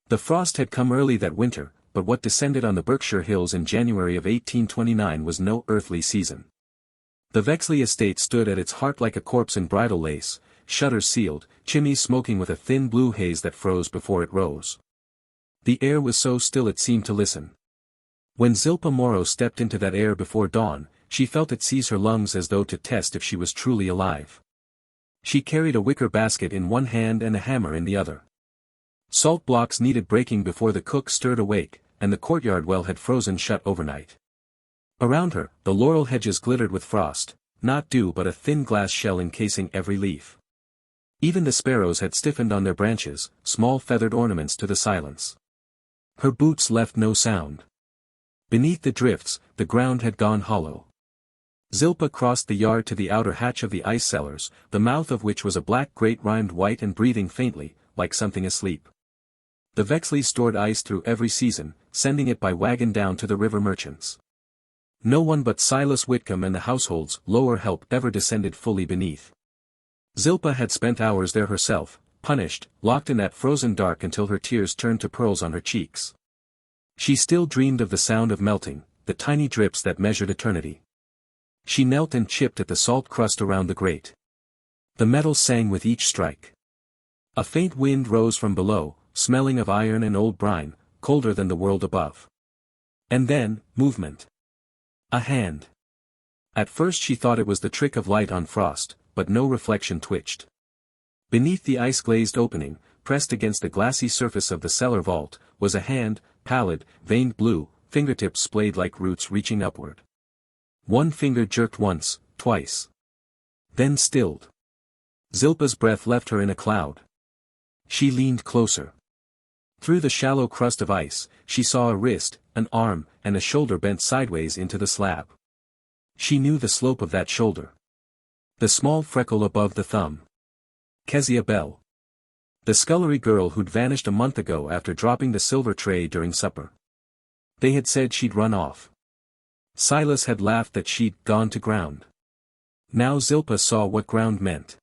The frost had come early that winter, but what descended on the Berkshire Hills in January of 1829 was no earthly season. The Vexley Estate stood at its heart like a corpse in bridal lace, shutters sealed, chimneys smoking with a thin blue haze that froze before it rose. The air was so still it seemed to listen. When Zilpah Morrow stepped into that air before dawn, she felt it seize her lungs as though to test if she was truly alive. She carried a wicker basket in one hand and a hammer in the other. Salt blocks needed breaking before the cook stirred awake, and the courtyard well had frozen shut overnight. Around her, the laurel hedges glittered with frost, not dew but a thin glass shell encasing every leaf. Even the sparrows had stiffened on their branches, small feathered ornaments to the silence. Her boots left no sound. Beneath the drifts, the ground had gone hollow. Zilpah crossed the yard to the outer hatch of the ice cellars, the mouth of which was a black grate rimed white and breathing faintly, like something asleep. The Vexleys stored ice through every season, sending it by wagon down to the river merchants. No one but Silas Whitcomb and the household's lower help ever descended fully beneath. Zilpah had spent hours there herself, punished, locked in that frozen dark until her tears turned to pearls on her cheeks. She still dreamed of the sound of melting, the tiny drips that measured eternity. She knelt and chipped at the salt crust around the grate. The metal sang with each strike. A faint wind rose from below, smelling of iron and old brine, colder than the world above. And then, movement. A hand. At first she thought it was the trick of light on frost, but no reflection twitched. Beneath the ice-glazed opening, pressed against the glassy surface of the cellar vault, was a hand, pallid, veined blue, fingertips splayed like roots reaching upward. One finger jerked once, twice. Then stilled. Zilpah's breath left her in a cloud. She leaned closer. Through the shallow crust of ice, she saw a wrist, an arm, and a shoulder bent sideways into the slab. She knew the slope of that shoulder. The small freckle above the thumb. Kezia Bell. The scullery girl who'd vanished a month ago after dropping the silver tray during supper. They had said she'd run off. Silas had laughed that she'd gone to ground. Now Zilpah saw what ground meant.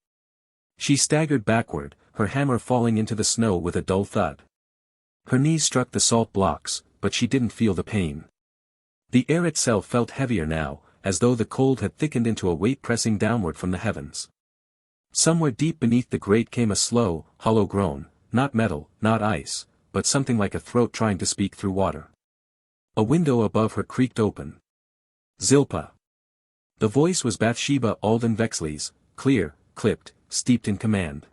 She staggered backward, her hammer falling into the snow with a dull thud. Her knees struck the salt blocks, but she didn't feel the pain. The air itself felt heavier now, as though the cold had thickened into a weight pressing downward from the heavens. Somewhere deep beneath the grate came a slow, hollow groan, not metal, not ice, but something like a throat trying to speak through water. A window above her creaked open. Zilpah. The voice was Bathsheba Alden Vexley's, clear, clipped, steeped in command.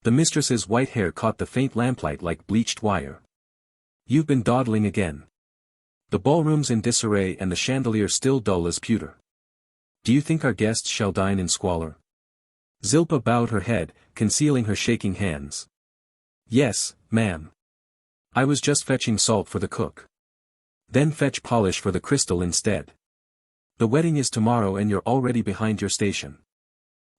The mistress's white hair caught the faint lamplight like bleached wire. "You've been dawdling again. The ballroom's in disarray and the chandelier still dull as pewter. Do you think our guests shall dine in squalor?" Zilpah bowed her head, concealing her shaking hands. "Yes, ma'am. I was just fetching salt for the cook. Then fetch polish for the crystal instead. The wedding is tomorrow and you're already behind your station."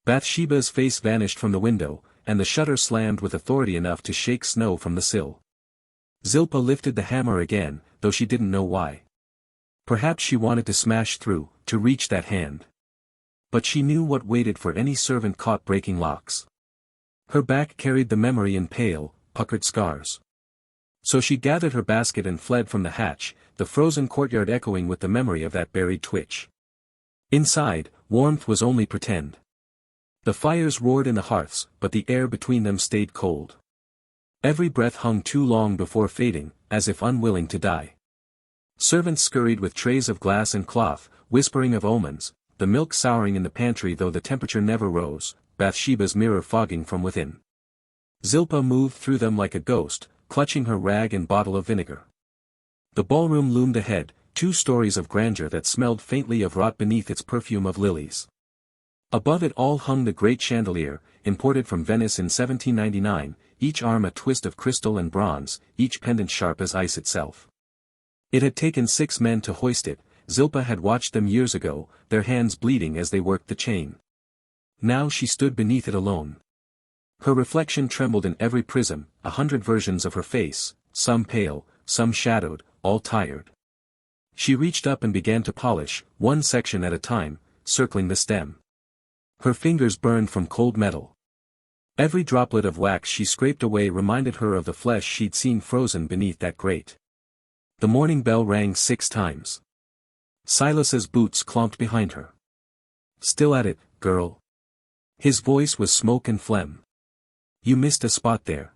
Bathsheba's face vanished from the window, and the shutter slammed with authority enough to shake snow from the sill. Zilpah lifted the hammer again, though she didn't know why. Perhaps she wanted to smash through, to reach that hand. But she knew what waited for any servant caught breaking locks. Her back carried the memory in pale, puckered scars. So she gathered her basket and fled from the hatch, the frozen courtyard echoing with the memory of that buried twitch. Inside, warmth was only pretend. The fires roared in the hearths, but the air between them stayed cold. Every breath hung too long before fading, as if unwilling to die. Servants scurried with trays of glass and cloth, whispering of omens, the milk souring in the pantry though the temperature never rose, Bathsheba's mirror fogging from within. Zilpah moved through them like a ghost, clutching her rag and bottle of vinegar. The ballroom loomed ahead, 2 stories of grandeur that smelled faintly of rot beneath its perfume of lilies. Above it all hung the great chandelier, imported from Venice in 1799, each arm a twist of crystal and bronze, each pendant sharp as ice itself. It had taken 6 men to hoist it. Zilpah had watched them years ago, their hands bleeding as they worked the chain. Now she stood beneath it alone. Her reflection trembled in every prism, 100 versions of her face, some pale, some shadowed, all tired. She reached up and began to polish, one section at a time, circling the stem. Her fingers burned from cold metal. Every droplet of wax she scraped away reminded her of the flesh she'd seen frozen beneath that grate. The morning bell rang 6 times. Silas's boots clomped behind her. "Still at it, girl?" His voice was smoke and phlegm. "You missed a spot there.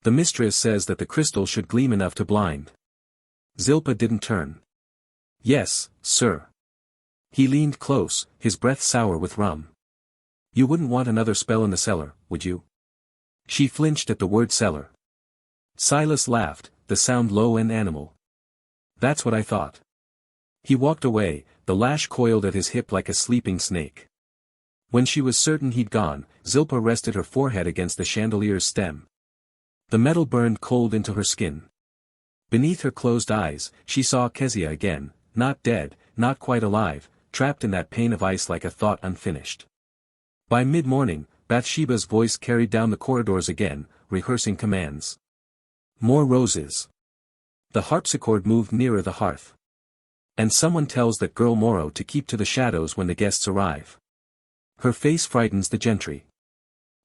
The mistress says that the crystal should gleam enough to blind." Zilpah didn't turn. "Yes, sir." He leaned close, his breath sour with rum. "You wouldn't want another spell in the cellar, would you?" She flinched at the word cellar. Silas laughed, the sound low and animal. "That's what I thought." He walked away, the lash coiled at his hip like a sleeping snake. When she was certain he'd gone, Zilpah rested her forehead against the chandelier's stem. The metal burned cold into her skin. Beneath her closed eyes, she saw Kezia again, not dead, not quite alive, trapped in that pane of ice like a thought unfinished. By mid-morning, Bathsheba's voice carried down the corridors again, rehearsing commands. More roses. The harpsichord moved nearer the hearth. And someone tells that girl Morrow to keep to the shadows when the guests arrive. Her face frightens the gentry.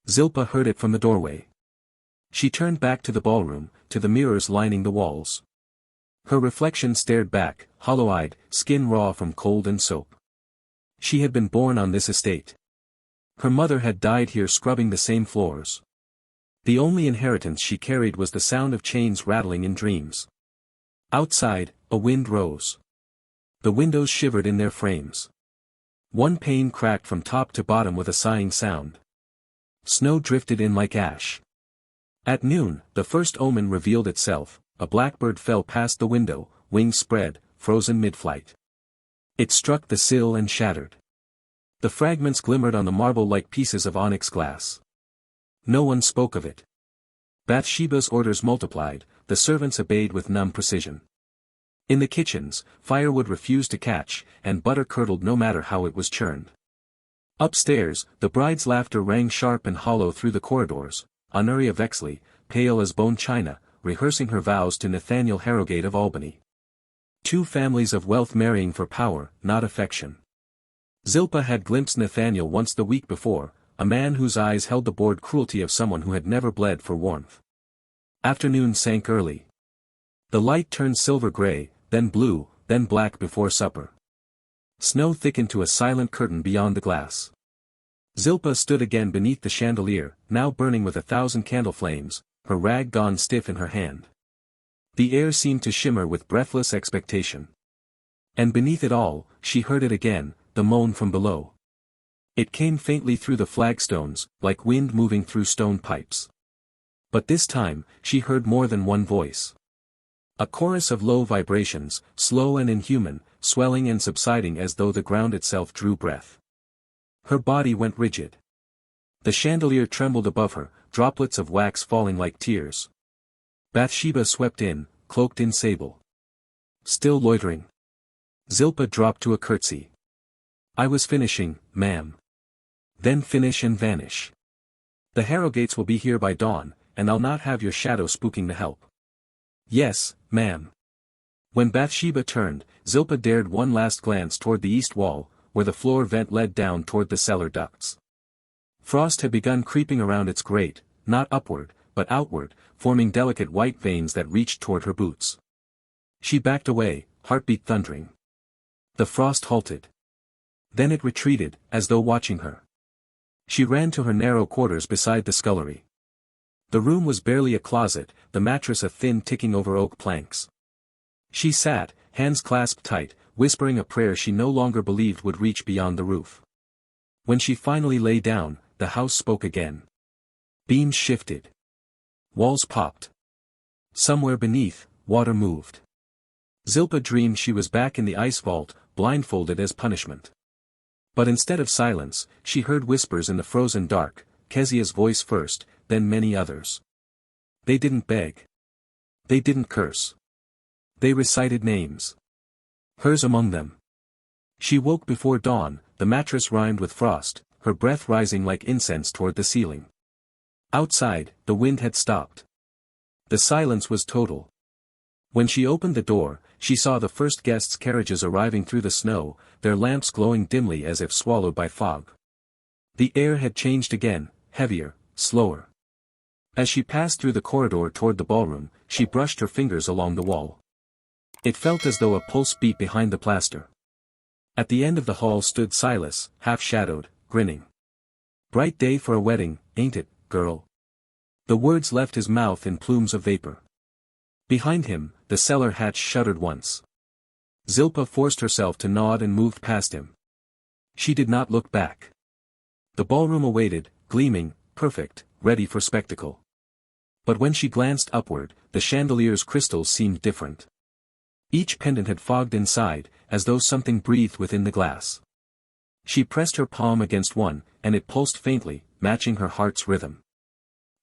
Zilpah heard it from the doorway. She turned back to the ballroom, to the mirrors lining the walls. Her reflection stared back, hollow-eyed, skin raw from cold and soap. She had been born on this estate. Her mother had died here scrubbing the same floors. The only inheritance she carried was the sound of chains rattling in dreams. Outside, a wind rose. The windows shivered in their frames. One pane cracked from top to bottom with a sighing sound. Snow drifted in like ash. At noon, the first omen revealed itself. A blackbird fell past the window, wings spread, frozen mid-flight. It struck the sill and shattered. The fragments glimmered on the marble like pieces of onyx glass. No one spoke of it. Bathsheba's orders multiplied, the servants obeyed with numb precision. In the kitchens, firewood refused to catch, and butter curdled no matter how it was churned. Upstairs, the bride's laughter rang sharp and hollow through the corridors. Honoria Vexley, pale as bone china, rehearsing her vows to Nathaniel Harrogate of Albany. 2 families of wealth marrying for power, not affection. Zilpah had glimpsed Nathaniel once the week before, a man whose eyes held the bored cruelty of someone who had never bled for warmth. Afternoon sank early. The light turned silver-gray, then blue, then black before supper. Snow thickened to a silent curtain beyond the glass. Zilpah stood again beneath the chandelier, now burning with 1,000 candle flames, her rag gone stiff in her hand. The air seemed to shimmer with breathless expectation. And beneath it all, she heard it again, the moan from below. It came faintly through the flagstones, like wind moving through stone pipes. But this time, she heard more than one voice. A chorus of low vibrations, slow and inhuman, swelling and subsiding as though the ground itself drew breath. Her body went rigid. The chandelier trembled above her, droplets of wax falling like tears. Bathsheba swept in, cloaked in sable. Still loitering. Zilpah dropped to a curtsy. "I was finishing, ma'am." "Then finish and vanish. The Harrogates will be here by dawn, and I'll not have your shadow spooking the help." "Yes, ma'am." When Bathsheba turned, Zilpah dared one last glance toward the east wall, where the floor vent led down toward the cellar ducts. Frost had begun creeping around its grate, not upward, but outward, forming delicate white veins that reached toward her boots. She backed away, heartbeat thundering. The frost halted. Then it retreated, as though watching her. She ran to her narrow quarters beside the scullery. The room was barely a closet, the mattress a thin ticking over oak planks. She sat, hands clasped tight, whispering a prayer she no longer believed would reach beyond the roof. When she finally lay down, the house spoke again. Beams shifted. Walls popped. Somewhere beneath, water moved. Zilpah dreamed she was back in the ice vault, blindfolded as punishment. But instead of silence, she heard whispers in the frozen dark, Kezia's voice first, then many others. They didn't beg. They didn't curse. They recited names. Hers among them. She woke before dawn, the mattress rhymed with frost, her breath rising like incense toward the ceiling. Outside, the wind had stopped. The silence was total. When she opened the door, she saw the first guests' carriages arriving through the snow, their lamps glowing dimly as if swallowed by fog. The air had changed again, heavier, slower. As she passed through the corridor toward the ballroom, she brushed her fingers along the wall. It felt as though a pulse beat behind the plaster. At the end of the hall stood Silas, half-shadowed, grinning. "Bright day for a wedding, ain't it, girl?" The words left his mouth in plumes of vapor. Behind him, the cellar hatch shuddered once. Zilpah forced herself to nod and moved past him. She did not look back. The ballroom awaited, gleaming, perfect, ready for spectacle. But when she glanced upward, the chandelier's crystals seemed different. Each pendant had fogged inside, as though something breathed within the glass. She pressed her palm against one, and it pulsed faintly, matching her heart's rhythm.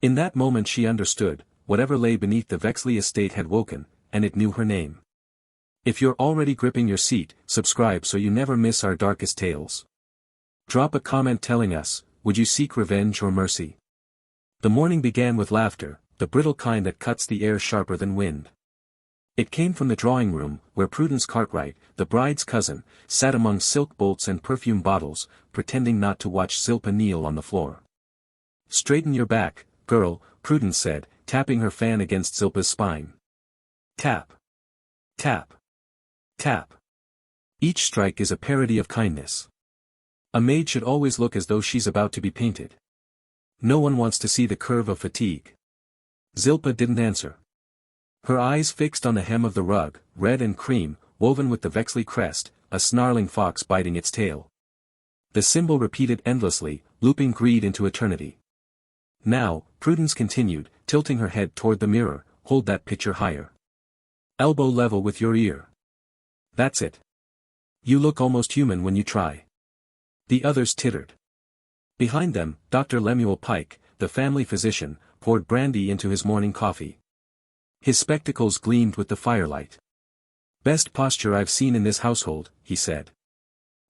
In that moment she understood, whatever lay beneath the Vexley Estate had woken, and it knew her name. If you're already gripping your seat, subscribe so you never miss our darkest tales. Drop a comment telling us, would you seek revenge or mercy? The morning began with laughter, the brittle kind that cuts the air sharper than wind. It came from the drawing room, where Prudence Cartwright, the bride's cousin, sat among silk bolts and perfume bottles, pretending not to watch Zilpah kneel on the floor. "Straighten your back, girl," Prudence said, tapping her fan against Zilpah's spine. Tap. Tap. Tap. Each strike is a parody of kindness. A maid should always look as though she's about to be painted. No one wants to see the curve of fatigue. Zilpah didn't answer. Her eyes fixed on the hem of the rug, red and cream, woven with the Vexley crest, a snarling fox biting its tail. The symbol repeated endlessly, looping greed into eternity. "Now," Prudence continued, tilting her head toward the mirror, "hold that picture higher. Elbow level with your ear. That's it. You look almost human when you try." The others tittered. Behind them, Dr. Lemuel Pike, the family physician, poured brandy into his morning coffee. His spectacles gleamed with the firelight. "Best posture I've seen in this household," he said.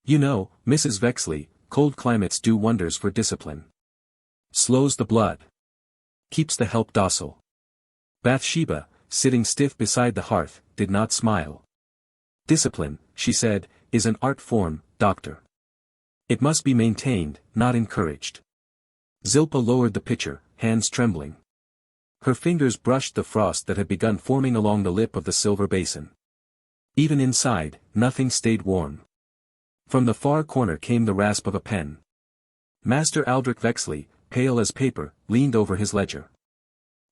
"You know, Mrs. Vexley, cold climates do wonders for discipline. Slows the blood. Keeps the help docile." Bathsheba, sitting stiff beside the hearth, did not smile. "Discipline," she said, "is an art form, doctor. It must be maintained, not encouraged." Zilpah lowered the pitcher, hands trembling. Her fingers brushed the frost that had begun forming along the lip of the silver basin. Even inside, nothing stayed warm. From the far corner came the rasp of a pen. Master Aldrich Vexley, pale as paper, leaned over his ledger.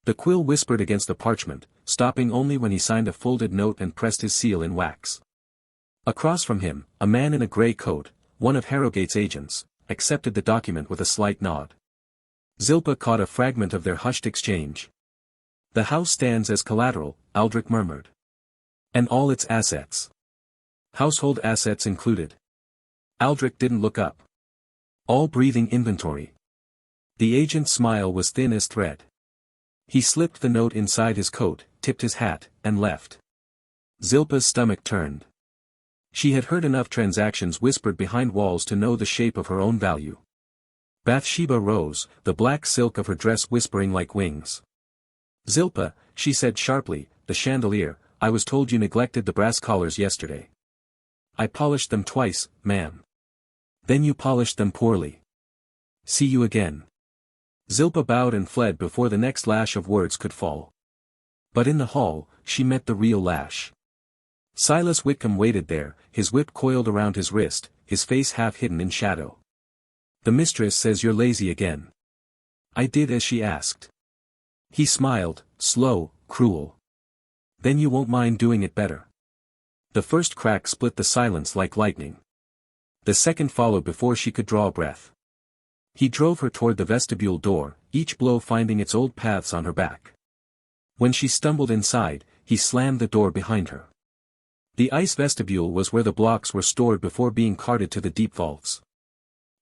The quill whispered against the parchment, stopping only when he signed a folded note and pressed his seal in wax. Across from him, a man in a grey coat, one of Harrogate's agents, accepted the document with a slight nod. Zilpah caught a fragment of their hushed exchange. "The house stands as collateral," Aldrich murmured. "And all its assets. Household assets included." Aldrich didn't look up. "All breathing inventory." The agent's smile was thin as thread. He slipped the note inside his coat, tipped his hat, and left. Zilpah's stomach turned. She had heard enough transactions whispered behind walls to know the shape of her own value. Bathsheba rose, the black silk of her dress whispering like wings. "Zilpah," she said sharply, "the chandelier, I was told you neglected the brass collars yesterday." "I polished them twice, ma'am." "Then you polished them poorly. See you again." Zilpah bowed and fled before the next lash of words could fall. But in the hall, she met the real lash. Silas Whitcomb waited there, his whip coiled around his wrist, his face half hidden in shadow. "The mistress says you're lazy again." "I did as she asked." He smiled, slow, cruel. "Then you won't mind doing it better." The first crack split the silence like lightning. The second followed before she could draw a breath. He drove her toward the vestibule door, each blow finding its old paths on her back. When she stumbled inside, he slammed the door behind her. The ice vestibule was where the blocks were stored before being carted to the deep vaults.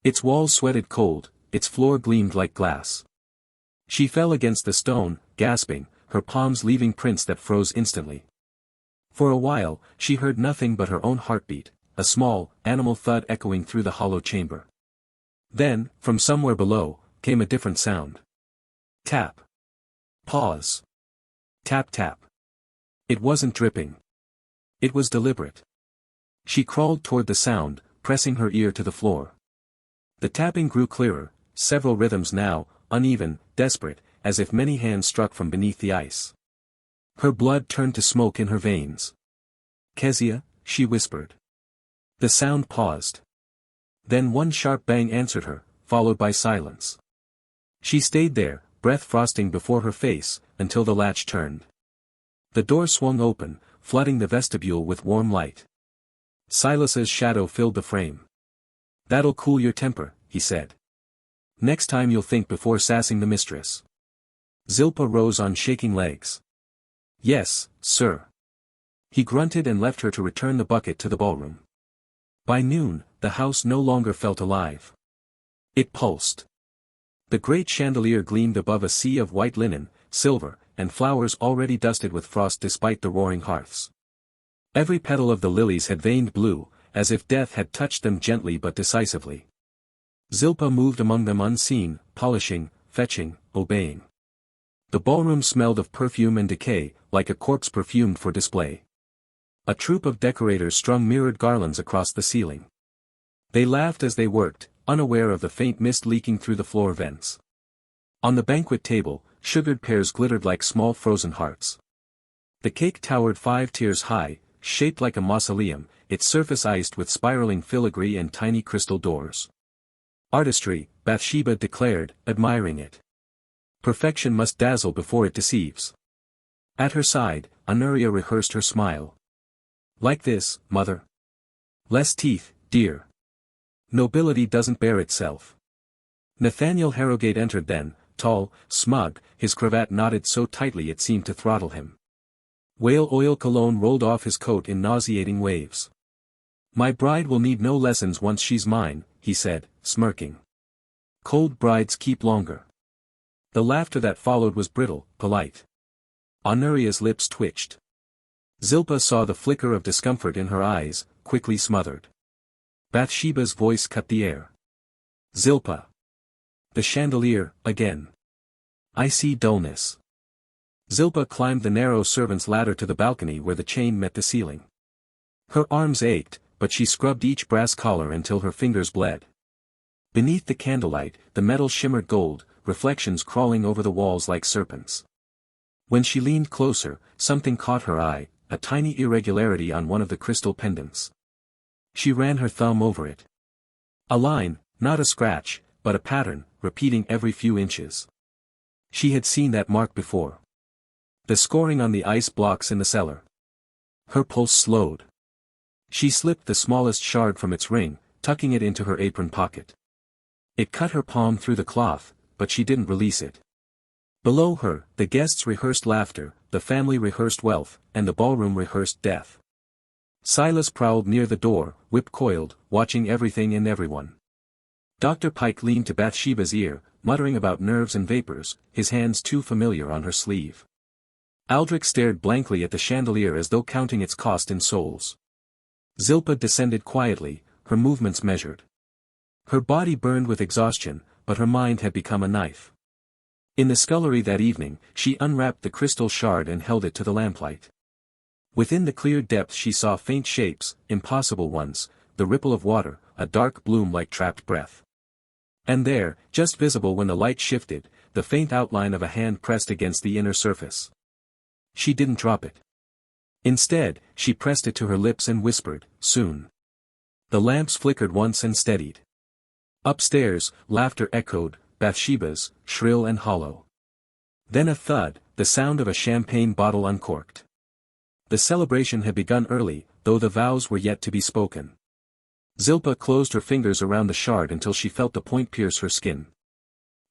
Its walls sweated cold, its floor gleamed like glass. She fell against the stone, gasping, her palms leaving prints that froze instantly. For a while, she heard nothing but her own heartbeat, a small, animal thud echoing through the hollow chamber. Then, from somewhere below, came a different sound. Tap. Pause. Tap tap. It wasn't dripping. It was deliberate. She crawled toward the sound, pressing her ear to the floor. The tapping grew clearer, several rhythms now, uneven, desperate, as if many hands struck from beneath the ice. Her blood turned to smoke in her veins. "Kezia," she whispered. The sound paused. Then one sharp bang answered her, followed by silence. She stayed there, breath frosting before her face, until the latch turned. The door swung open, flooding the vestibule with warm light. Silas's shadow filled the frame. "That'll cool your temper," he said. "Next time you'll think before sassing the mistress." Zilpah rose on shaking legs. "Yes, sir." He grunted and left her to return the bucket to the ballroom. By noon, the house no longer felt alive. It pulsed. The great chandelier gleamed above a sea of white linen, silver, and flowers already dusted with frost despite the roaring hearths. Every petal of the lilies had veined blue, as if death had touched them gently but decisively. Zilpah moved among them unseen, polishing, fetching, obeying. The ballroom smelled of perfume and decay, like a corpse perfumed for display. A troop of decorators strung mirrored garlands across the ceiling. They laughed as they worked, unaware of the faint mist leaking through the floor vents. On the banquet table, sugared pears glittered like small frozen hearts. The cake towered 5 tiers high, shaped like a mausoleum, its surface iced with spiraling filigree and tiny crystal doors. "Artistry," Bathsheba declared, admiring it. "Perfection must dazzle before it deceives." At her side, Honoria rehearsed her smile. "Like this, mother. Less teeth, dear. Nobility doesn't bear itself." Nathaniel Harrogate entered then, tall, smug, his cravat knotted so tightly it seemed to throttle him. Whale oil cologne rolled off his coat in nauseating waves. "My bride will need no lessons once she's mine," he said, smirking. "Cold brides keep longer." The laughter that followed was brittle, polite. Honoria's lips twitched. Zilpah saw the flicker of discomfort in her eyes, quickly smothered. Bathsheba's voice cut the air. "Zilpah. The chandelier, again. I see dullness." Zilpah climbed the narrow servant's ladder to the balcony where the chain met the ceiling. Her arms ached, but she scrubbed each brass collar until her fingers bled. Beneath the candlelight, the metal shimmered gold, reflections crawling over the walls like serpents. When she leaned closer, something caught her eye, a tiny irregularity on one of the crystal pendants. She ran her thumb over it. A line, not a scratch, but a pattern, repeating every few inches. She had seen that mark before. The scoring on the ice blocks in the cellar. Her pulse slowed. She slipped the smallest shard from its ring, tucking it into her apron pocket. It cut her palm through the cloth, but she didn't release it. Below her, the guests rehearsed laughter, the family rehearsed wealth, and the ballroom rehearsed death. Silas prowled near the door, whip coiled, watching everything and everyone. Dr. Pike leaned to Bathsheba's ear, muttering about nerves and vapors, his hands too familiar on her sleeve. Aldrich stared blankly at the chandelier as though counting its cost in souls. Zilpah descended quietly, her movements measured. Her body burned with exhaustion, but her mind had become a knife. In the scullery that evening, she unwrapped the crystal shard and held it to the lamplight. Within the clear depths she saw faint shapes, impossible ones, the ripple of water, a dark bloom like trapped breath. And there, just visible when the light shifted, the faint outline of a hand pressed against the inner surface. She didn't drop it. Instead, she pressed it to her lips and whispered, "Soon." The lamps flickered once and steadied. Upstairs, laughter echoed, Bathsheba's, shrill and hollow. Then a thud, the sound of a champagne bottle uncorked. The celebration had begun early, though the vows were yet to be spoken. Zilpah closed her fingers around the shard until she felt the point pierce her skin.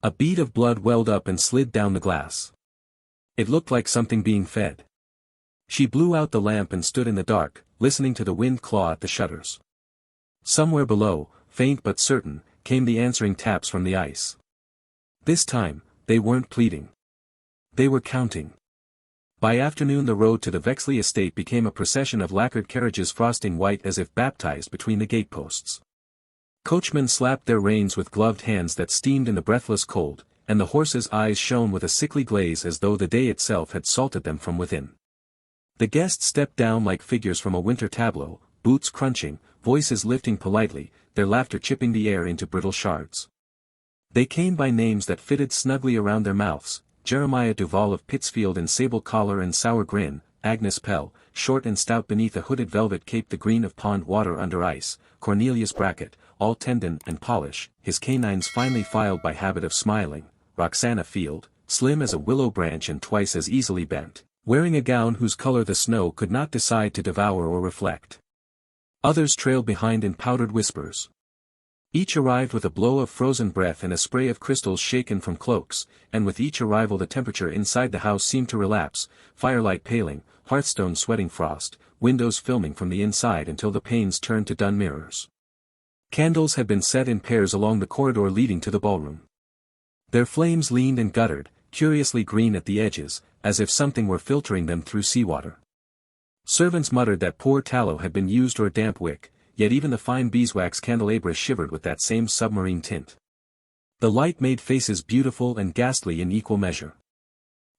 A bead of blood welled up and slid down the glass. It looked like something being fed. She blew out the lamp and stood in the dark, listening to the wind claw at the shutters. Somewhere below, faint but certain, came the answering taps from the ice. This time, they weren't pleading. They were counting. By afternoon the road to the Vexley Estate became a procession of lacquered carriages frosting white as if baptized between the gateposts. Coachmen slapped their reins with gloved hands that steamed in the breathless cold, and the horses' eyes shone with a sickly glaze as though the day itself had salted them from within. The guests stepped down like figures from a winter tableau, boots crunching, voices lifting politely, their laughter chipping the air into brittle shards. They came by names that fitted snugly around their mouths: Jeremiah Duval of Pittsfield in sable collar and sour grin, Agnes Pell, short and stout beneath a hooded velvet cape the green of pond water under ice, Cornelius Brackett, all tendon and polish, his canines finely filed by habit of smiling, Roxana Field, slim as a willow branch and twice as easily bent, wearing a gown whose color the snow could not decide to devour or reflect. Others trailed behind in powdered whispers. Each arrived with a blow of frozen breath and a spray of crystals shaken from cloaks, and with each arrival the temperature inside the house seemed to relapse, firelight paling, hearthstone sweating frost, windows filming from the inside until the panes turned to dun mirrors. Candles had been set in pairs along the corridor leading to the ballroom. Their flames leaned and guttered, curiously green at the edges, as if something were filtering them through seawater. Servants muttered that poor tallow had been used or damp wick, yet even the fine beeswax candelabra shivered with that same submarine tint. The light made faces beautiful and ghastly in equal measure.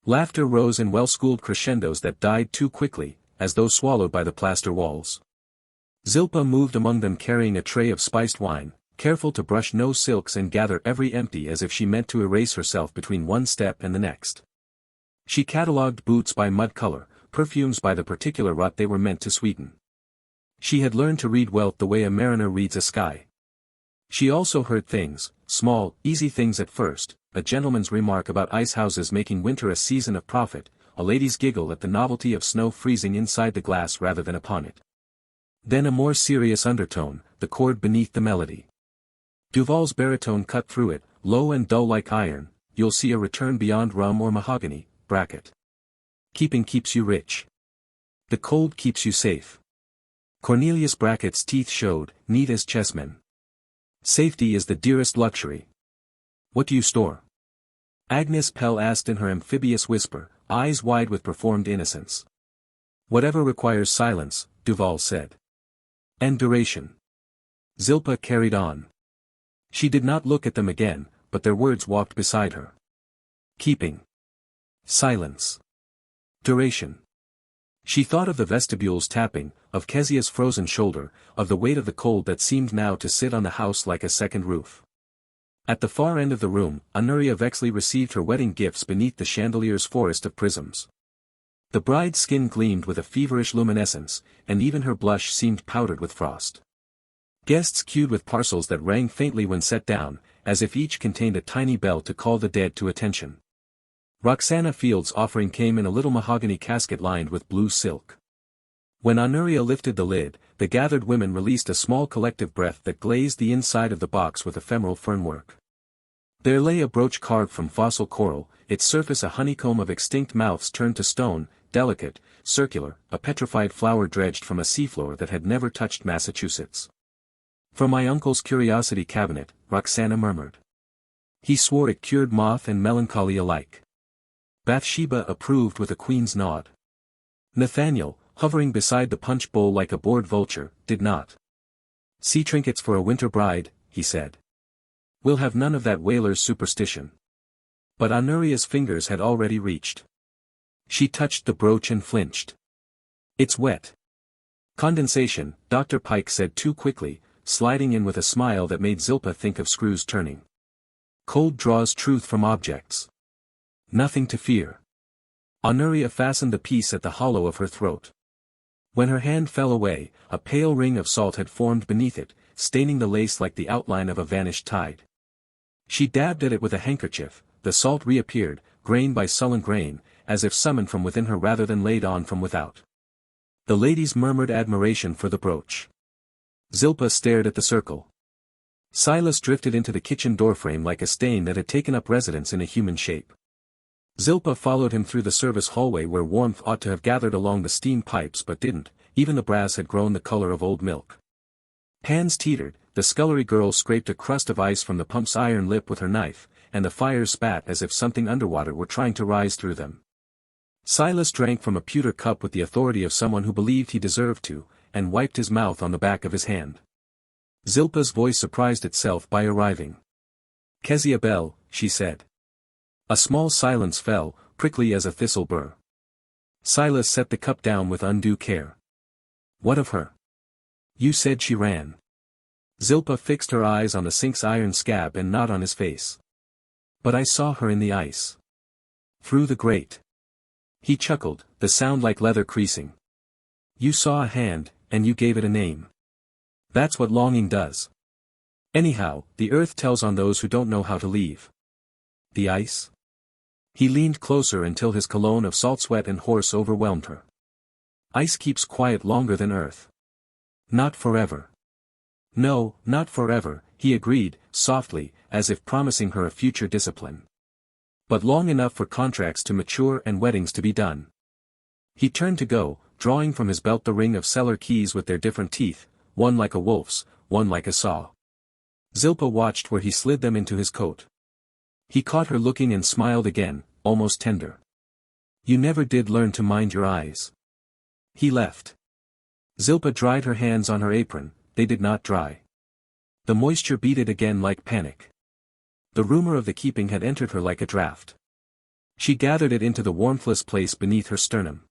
Laughter rose in well-schooled crescendos that died too quickly, as though swallowed by the plaster walls. Zilpah moved among them carrying a tray of spiced wine, careful to brush no silks and gather every empty as if she meant to erase herself between one step and the next. She catalogued boots by mud color, perfumes by the particular rut they were meant to sweeten. She had learned to read wealth the way a mariner reads a sky. She also heard things, small, easy things at first, a gentleman's remark about ice houses making winter a season of profit, a lady's giggle at the novelty of snow freezing inside the glass rather than upon it. Then a more serious undertone, the chord beneath the melody. Duval's baritone cut through it, low and dull like iron. You'll see a return beyond rum or mahogany, Brackett. Keeping keeps you rich. The cold keeps you safe. Cornelius Brackett's teeth showed, neat as chessmen. Safety is the dearest luxury. What do you store? Agnes Pell asked in her amphibious whisper, eyes wide with performed innocence. Whatever requires silence, Duval said. And duration. Zilpah carried on. She did not look at them again, but their words walked beside her. Keeping. Silence. Duration. She thought of the vestibule's tapping, of Kezia's frozen shoulder, of the weight of the cold that seemed now to sit on the house like a second roof. At the far end of the room, Honoria Vexley received her wedding gifts beneath the chandelier's forest of prisms. The bride's skin gleamed with a feverish luminescence, and even her blush seemed powdered with frost. Guests queued with parcels that rang faintly when set down, as if each contained a tiny bell to call the dead to attention. Roxana Field's offering came in a little mahogany casket lined with blue silk. When Honoria lifted the lid, the gathered women released a small collective breath that glazed the inside of the box with ephemeral fernwork. There lay a brooch carved from fossil coral, its surface a honeycomb of extinct mouths turned to stone, delicate, circular, a petrified flower dredged from a seafloor that had never touched Massachusetts. "For my uncle's curiosity cabinet," Roxana murmured. "He swore it cured moth and melancholy alike." Bathsheba approved with a queen's nod. Nathaniel, hovering beside the punch bowl like a bored vulture, did not. "Sea trinkets for a winter bride," he said. "We'll have none of that whaler's superstition." But Honoria's fingers had already reached. She touched the brooch and flinched. "It's wet." "Condensation," Dr. Pike said too quickly, sliding in with a smile that made Zilpah think of screws turning. "Cold draws truth from objects. Nothing to fear." Honoria fastened the piece at the hollow of her throat. When her hand fell away, a pale ring of salt had formed beneath it, staining the lace like the outline of a vanished tide. She dabbed at it with a handkerchief, the salt reappeared, grain by sullen grain, as if summoned from within her rather than laid on from without. The ladies murmured admiration for the brooch. Zilpah stared at the circle. Silas drifted into the kitchen doorframe like a stain that had taken up residence in a human shape. Zilpah followed him through the service hallway where warmth ought to have gathered along the steam pipes but didn't, even the brass had grown the color of old milk. Pans teetered, the scullery girl scraped a crust of ice from the pump's iron lip with her knife, and the fires spat as if something underwater were trying to rise through them. Silas drank from a pewter cup with the authority of someone who believed he deserved to, and wiped his mouth on the back of his hand. Zilpah's voice surprised itself by arriving. "Kezia Bell," she said. A small silence fell, prickly as a thistle burr. Silas set the cup down with undue care. "What of her? You said she ran." Zilpah fixed her eyes on the sink's iron scab and not on his face. But I saw her in the ice. Through the grate. He chuckled, the sound like leather creasing. You saw a hand, and you gave it a name. That's what longing does. Anyhow, the earth tells on those who don't know how to leave. The ice? He leaned closer until his cologne of salt sweat and horse overwhelmed her. Ice keeps quiet longer than earth. Not forever. No, not forever, he agreed, softly, as if promising her a future discipline. But long enough for contracts to mature and weddings to be done. He turned to go, drawing from his belt the ring of cellar keys with their different teeth, one like a wolf's, one like a saw. Zilpah watched where he slid them into his coat. He caught her looking and smiled again, almost tender. You never did learn to mind your eyes. He left. Zilpah dried her hands on her apron, they did not dry. The moisture beaded again like panic. The rumor of the keeping had entered her like a draught. She gathered it into the warmthless place beneath her sternum.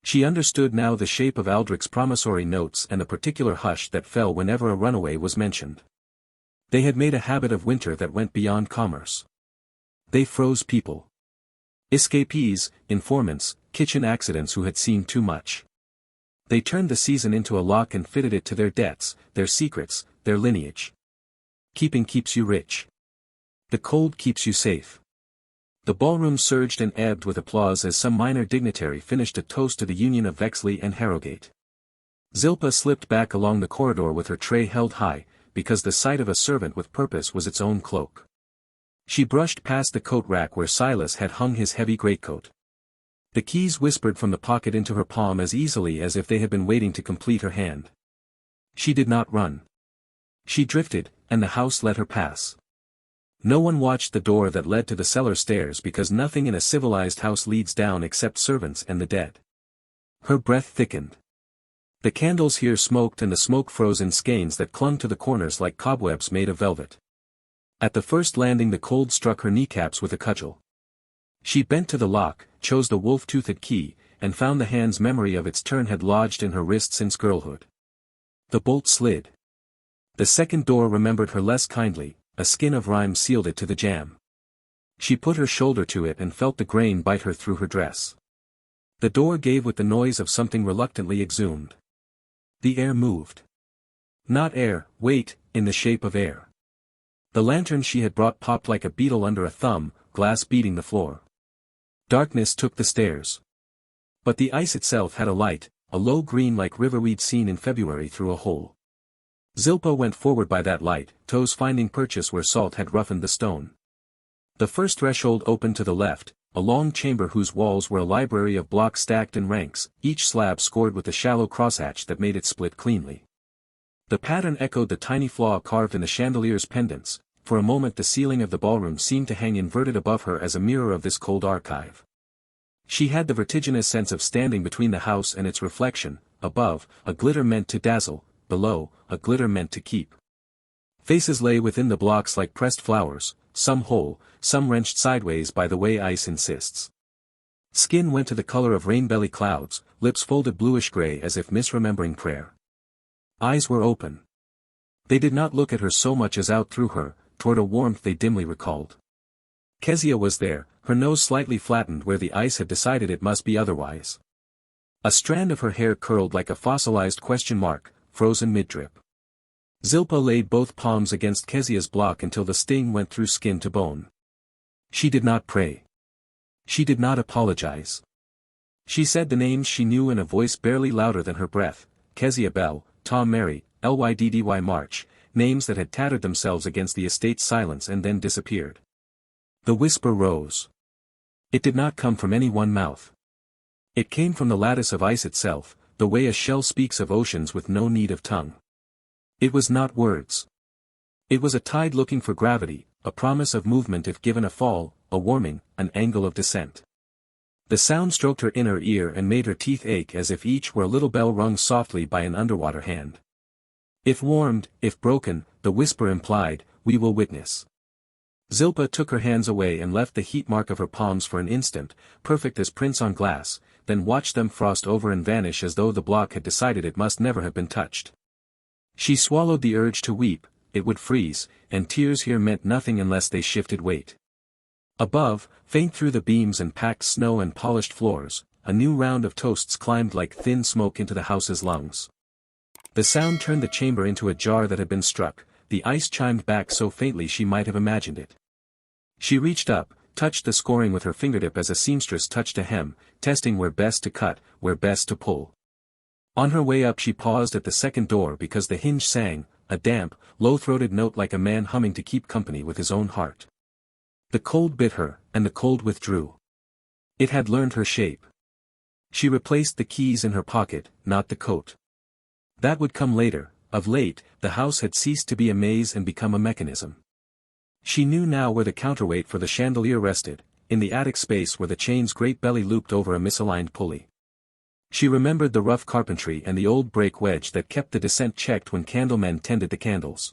She understood now the shape of Aldrich's promissory notes and the particular hush that fell whenever a runaway was mentioned. They had made a habit of winter that went beyond commerce. They froze people. Escapees, informants, kitchen accidents who had seen too much. They turned the season into a lock and fitted it to their debts, their secrets, their lineage. Keeping keeps you rich. The cold keeps you safe. The ballroom surged and ebbed with applause as some minor dignitary finished a toast to the union of Vexley and Harrogate. Zilpah slipped back along the corridor with her tray held high, because the sight of a servant with purpose was its own cloak. She brushed past the coat rack where Silas had hung his heavy greatcoat. The keys whispered from the pocket into her palm as easily as if they had been waiting to complete her hand. She did not run. She drifted, and the house let her pass. No one watched the door that led to the cellar stairs because nothing in a civilized house leads down except servants and the dead. Her breath thickened. The candles here smoked and the smoke froze in skeins that clung to the corners like cobwebs made of velvet. At the first landing the cold struck her kneecaps with a cudgel. She bent to the lock, chose the wolf-toothed key, and found the hand's memory of its turn had lodged in her wrist since girlhood. The bolt slid. The second door remembered her less kindly, a skin of rime sealed it to the jamb. She put her shoulder to it and felt the grain bite her through her dress. The door gave with the noise of something reluctantly exhumed. The air moved. Not air, weight, in the shape of air. The lantern she had brought popped like a beetle under a thumb, glass beating the floor. Darkness took the stairs. But the ice itself had a light, a low green like riverweed seen in February through a hole. Zilpah went forward by that light, toes finding purchase where salt had roughened the stone. The first threshold opened to the left, a long chamber whose walls were a library of blocks stacked in ranks, each slab scored with a shallow crosshatch that made it split cleanly. The pattern echoed the tiny flaw carved in the chandelier's pendants. For a moment the ceiling of the ballroom seemed to hang inverted above her as a mirror of this cold archive. She had the vertiginous sense of standing between the house and its reflection, above, a glitter meant to dazzle, below, a glitter meant to keep. Faces lay within the blocks like pressed flowers, some whole, some wrenched sideways by the way ice insists. Skin went to the color of rain-belly clouds, lips folded bluish-gray as if misremembering prayer. Eyes were open. They did not look at her so much as out through her, toward a warmth they dimly recalled. Kezia was there, her nose slightly flattened where the ice had decided it must be otherwise. A strand of her hair curled like a fossilized question mark, frozen mid-drip. Zilpah laid both palms against Kezia's block until the sting went through skin to bone. She did not pray. She did not apologize. She said the names she knew in a voice barely louder than her breath, Kezia Bell, Tom Mary, Lyddy March, names that had tattered themselves against the estate's silence and then disappeared. The whisper rose. It did not come from any one mouth. It came from the lattice of ice itself, the way a shell speaks of oceans with no need of tongue. It was not words. It was a tide looking for gravity, a promise of movement if given a fall, a warming, an angle of descent. The sound stroked her inner ear and made her teeth ache as if each were a little bell rung softly by an underwater hand. If warmed, if broken, the whisper implied, we will witness. Zilpah took her hands away and left the heat mark of her palms for an instant, perfect as prints on glass, then watched them frost over and vanish as though the block had decided it must never have been touched. She swallowed the urge to weep, it would freeze, and tears here meant nothing unless they shifted weight. Above, faint through the beams and packed snow and polished floors, a new round of toasts climbed like thin smoke into the house's lungs. The sound turned the chamber into a jar that had been struck, the ice chimed back so faintly she might have imagined it. She reached up, touched the scoring with her fingertip as a seamstress touched a hem, testing where best to cut, where best to pull. On her way up she paused at the second door because the hinge sang, a damp, low-throated note like a man humming to keep company with his own heart. The cold bit her, and the cold withdrew. It had learned her shape. She replaced the keys in her pocket, not the coat. That would come later. Of late, the house had ceased to be a maze and become a mechanism. She knew now where the counterweight for the chandelier rested, in the attic space where the chain's great belly looped over a misaligned pulley. She remembered the rough carpentry and the old brake wedge that kept the descent checked when candlemen tended the candles.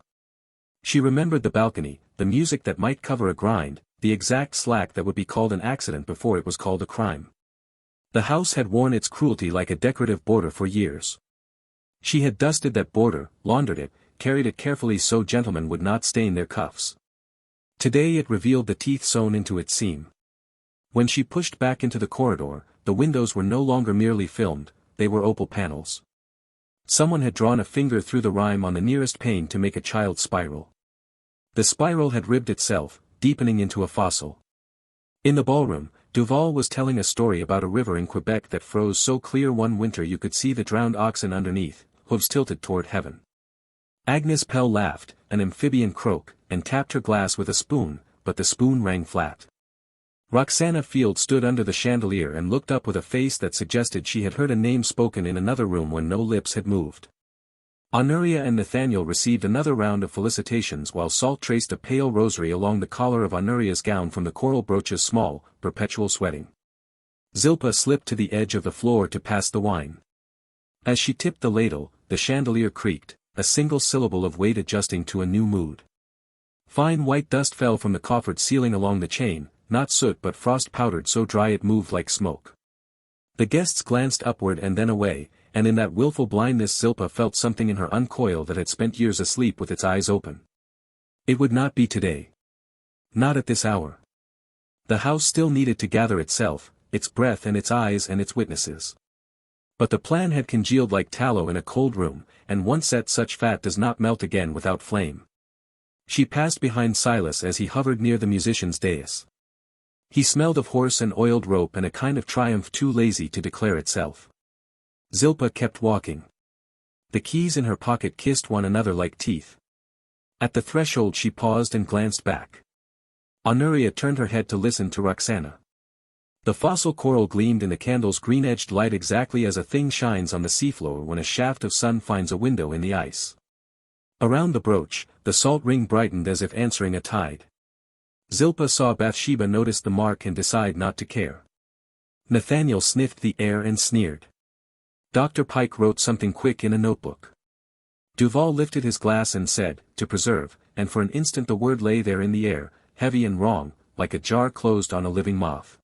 She remembered the balcony, the music that might cover a grind, the exact slack that would be called an accident before it was called a crime. The house had worn its cruelty like a decorative border for years. She had dusted that border, laundered it, carried it carefully so gentlemen would not stain their cuffs. Today it revealed the teeth sewn into its seam. When she pushed back into the corridor, the windows were no longer merely filmed, they were opal panels. Someone had drawn a finger through the rime on the nearest pane to make a child's spiral. The spiral had ribbed itself, deepening into a fossil. In the ballroom, Duval was telling a story about a river in Quebec that froze so clear one winter you could see the drowned oxen underneath, hooves tilted toward heaven. Agnes Pell laughed, an amphibian croak, and tapped her glass with a spoon, but the spoon rang flat. Roxana Field stood under the chandelier and looked up with a face that suggested she had heard a name spoken in another room when no lips had moved. Honoria and Nathaniel received another round of felicitations while Salt traced a pale rosary along the collar of Honoria's gown from the coral brooch's small, perpetual sweating. Zilpah slipped to the edge of the floor to pass the wine. As she tipped the ladle, the chandelier creaked, a single syllable of weight adjusting to a new mood. Fine white dust fell from the coffered ceiling along the chain, not soot but frost powdered so dry it moved like smoke. The guests glanced upward and then away, and in that willful blindness Zilpah felt something in her uncoil that had spent years asleep with its eyes open. It would not be today. Not at this hour. The house still needed to gather itself, its breath and its eyes and its witnesses. But the plan had congealed like tallow in a cold room, and once set such fat does not melt again without flame. She passed behind Silas as he hovered near the musician's dais. He smelled of horse and oiled rope and a kind of triumph too lazy to declare itself. Zilpah kept walking. The keys in her pocket kissed one another like teeth. At the threshold she paused and glanced back. Honoria turned her head to listen to Roxana. The fossil coral gleamed in the candle's green-edged light exactly as a thing shines on the seafloor when a shaft of sun finds a window in the ice. Around the brooch, the salt ring brightened as if answering a tide. Zilpah saw Bathsheba notice the mark and decide not to care. Nathaniel sniffed the air and sneered. Dr. Pike wrote something quick in a notebook. Duval lifted his glass and said, "To preserve," and for an instant the word lay there in the air, heavy and wrong, like a jar closed on a living moth.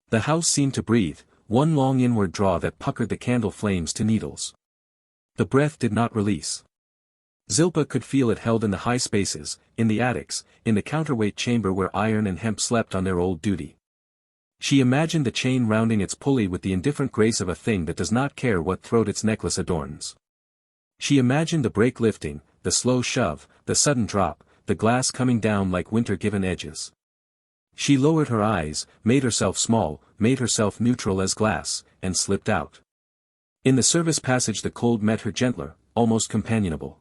The house seemed to breathe, one long inward draw that puckered the candle flames to needles. The breath did not release. Zilpah could feel it held in the high spaces, in the attics, in the counterweight chamber where iron and hemp slept on their old duty. She imagined the chain rounding its pulley with the indifferent grace of a thing that does not care what throat its necklace adorns. She imagined the brake lifting, the slow shove, the sudden drop, the glass coming down like winter-given edges. She lowered her eyes, made herself small, made herself neutral as glass, and slipped out. In the service passage the cold met her gentler, almost companionable.